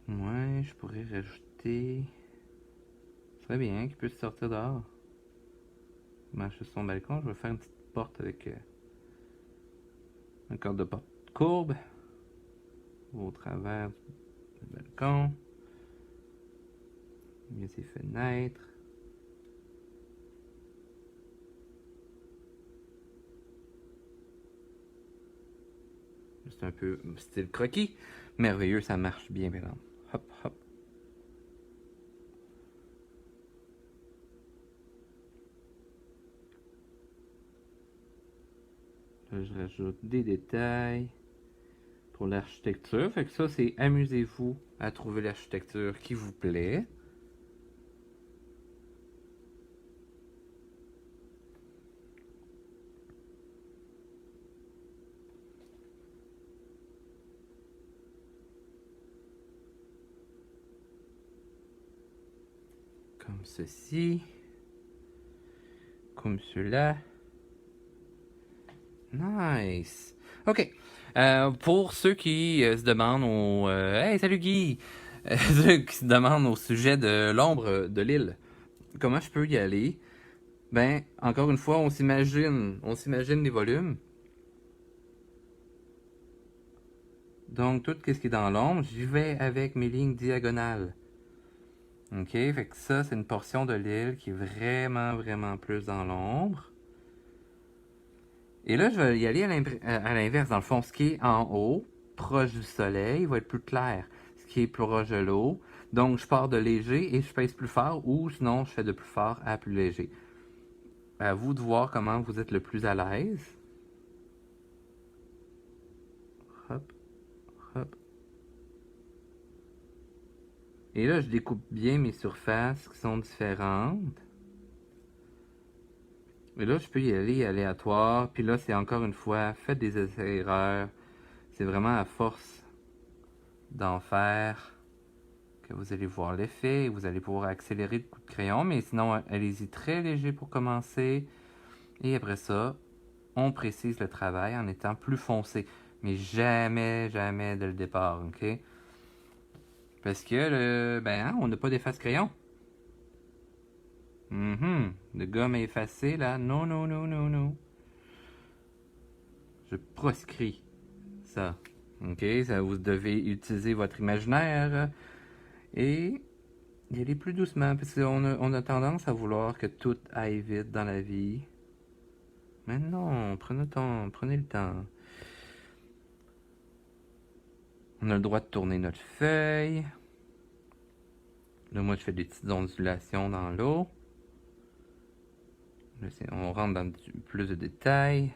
Speaker 1: Ouais, je pourrais rajouter... Ce serait bien qu'il puisse sortir dehors. Marcher sur son balcon. Je vais faire une petite porte avec un cadre de porte courbe au travers du balcon. Il y a ses fenêtres. C'est un peu style croquis. Merveilleux, ça marche bien, mesdames. Hop, hop. Là, je rajoute des détails pour l'architecture. Fait que ça, c'est amusez-vous à trouver l'architecture qui vous plaît. Comme ceci. Comme cela. Nice. OK. Pour ceux qui se demandent au... hey, salut Guy! Ceux qui se demandent au sujet de l'ombre de l'île. Comment je peux y aller? Ben, encore une fois, on s'imagine les volumes. Donc, tout ce qui est dans l'ombre, j'y vais avec mes lignes diagonales. OK? Fait que ça, c'est une portion de l'île qui est vraiment plus dans l'ombre. Et là, je vais y aller à l'inverse. Dans le fond, ce qui est en haut, proche du soleil, va être plus clair. Ce qui est proche de l'eau. Donc, je pars de léger et je pèse plus fort, ou sinon, je fais de plus fort à plus léger. À vous de voir comment vous êtes le plus à l'aise. Hop, hop. Et là, je découpe bien mes surfaces qui sont différentes. Et là, je peux y aller aléatoire. Puis là, c'est encore une fois, faites des essais-erreurs. C'est vraiment à force d'en faire que vous allez voir l'effet. Vous allez pouvoir accélérer le coup de crayon. Mais sinon, allez-y très léger pour commencer. Et après ça, on précise le travail en étant plus foncé. Mais jamais dès le départ, OK? Parce que, on n'a pas d'efface-crayon. De gomme à effacer, là. Non. Je proscris ça. OK? Ça, vous devez utiliser votre imaginaire et y aller plus doucement. Parce qu'on a tendance à vouloir que tout aille vite dans la vie. Mais non, prenez le temps. On a le droit de tourner notre feuille. Là, moi, je fais des petites ondulations dans l'eau. Là, on rentre dans plus de détails.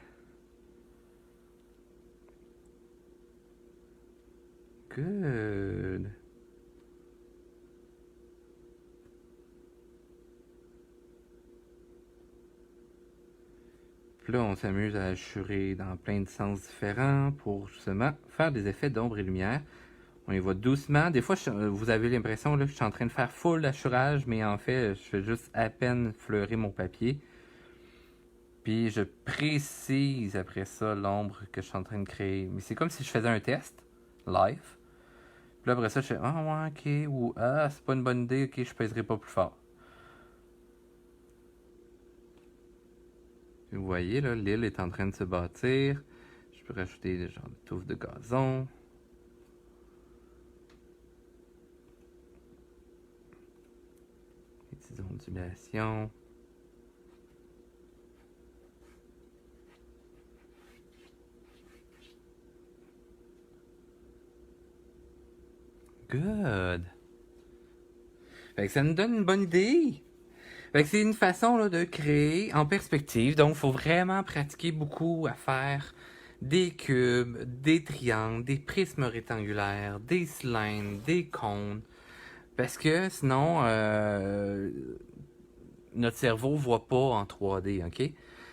Speaker 1: Good. Puis là, on s'amuse à hachurer dans plein de sens différents pour justement faire des effets d'ombre et lumière. On y va doucement. Des fois, vous avez l'impression que je suis en train de faire full hachurage, mais en fait, je fais juste à peine fleurer mon papier. Puis je précise après ça l'ombre que je suis en train de créer. Mais c'est comme si je faisais un test live. Puis là, après ça, je fais ah ouais, ok, ou ah, c'est pas une bonne idée, ok, je pèserai pas plus fort. Puis vous voyez, là, l'île est en train de se bâtir. Je peux rajouter des genres de touffes de gazon. Des petites ondulations. Good. Fait que ça nous donne une bonne idée. Fait que c'est une façon là, de créer en perspective. Donc, il faut vraiment pratiquer beaucoup à faire des cubes, des triangles, des prismes rectangulaires, des cylindres, des cônes. Parce que sinon, notre cerveau voit pas en 3D, OK?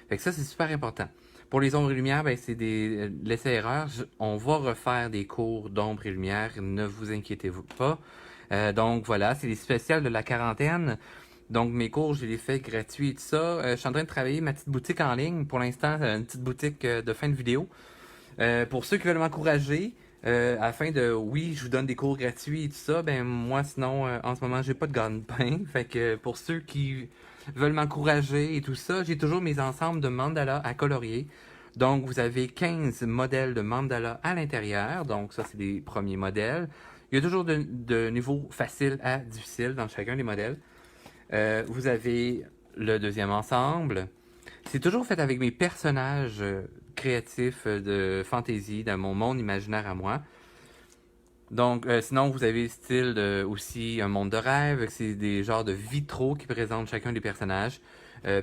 Speaker 1: Fait que ça, c'est super important. Pour les ombres et lumières, ben, c'est des l'essai-erreur. On va refaire des cours d'ombre et lumière, ne vous inquiétez pas. Donc voilà, c'est les spéciales de la quarantaine. Donc mes cours, je les fais gratuits et tout ça. Je suis en train de travailler ma petite boutique en ligne. Pour l'instant, une petite boutique de fin de vidéo. Pour ceux qui veulent m'encourager, afin de, oui, je vous donne des cours gratuits et tout ça, ben moi sinon, en ce moment, j'ai pas de gagne-pain. Fait que pour ceux qui veulent m'encourager et tout ça, j'ai toujours mes ensembles de mandalas à colorier. Donc vous avez 15 modèles de mandalas à l'intérieur. Donc ça, c'est des premiers modèles. Il y a toujours de niveaux faciles à difficiles dans chacun des modèles. Vous avez le deuxième ensemble. C'est toujours fait avec mes personnages créatifs de fantasy dans mon monde imaginaire à moi. Donc, sinon, vous avez le style aussi un monde de rêve, c'est des genres de vitraux qui présentent chacun des personnages.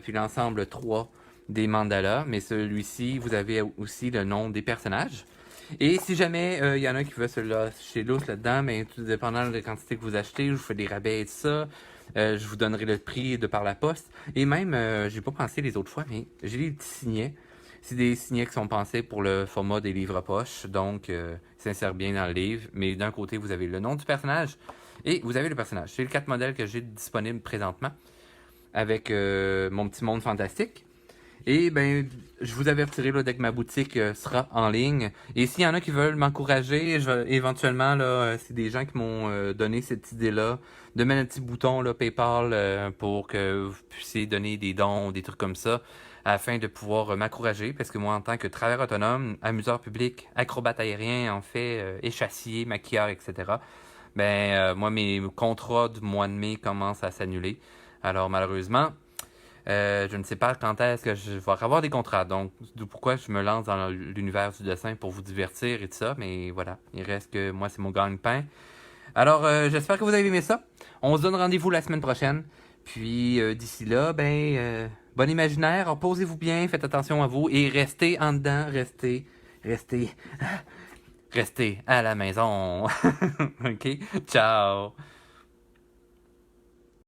Speaker 1: Puis l'ensemble 3 des mandalas, mais celui-ci, vous avez aussi le nom des personnages. Et si jamais il y en a qui veut se lâcher lousse là-dedans, mais tout dépendant de la quantité que vous achetez, je vous fais des rabais et tout ça. Je vous donnerai le prix de par la poste. Et même, j'ai pas pensé les autres fois, mais j'ai des petits signets. C'est des signets qui sont pensés pour le format des livres poche, donc ils s'insèrent bien dans le livre. Mais d'un côté, vous avez le nom du personnage et vous avez le personnage. C'est les 4 modèles que j'ai disponibles présentement avec mon petit monde fantastique. Et ben, je vous avertirai là, dès que ma boutique sera en ligne. Et s'il y en a qui veulent m'encourager, éventuellement, là, c'est des gens qui m'ont donné cette idée-là, de mettre un petit bouton là, PayPal pour que vous puissiez donner des dons, des trucs comme ça, afin de pouvoir m'encourager. Parce que moi, en tant que travailleur autonome, amuseur public, acrobate aérien, en fait, échassier, maquilleur, etc., ben, moi, mes contrats du mois de mai commencent à s'annuler. Alors, malheureusement, je ne sais pas quand est-ce que je vais avoir des contrats. Donc, d'où pourquoi je me lance dans l'univers du dessin pour vous divertir et tout ça. Mais voilà, il reste que moi, c'est mon gagne-pain. Alors, j'espère que vous avez aimé ça. On se donne rendez-vous la semaine prochaine. Puis, d'ici là, ben, bon imaginaire. Reposez-vous bien, faites attention à vous et restez en dedans. Restez à la maison. OK? Ciao!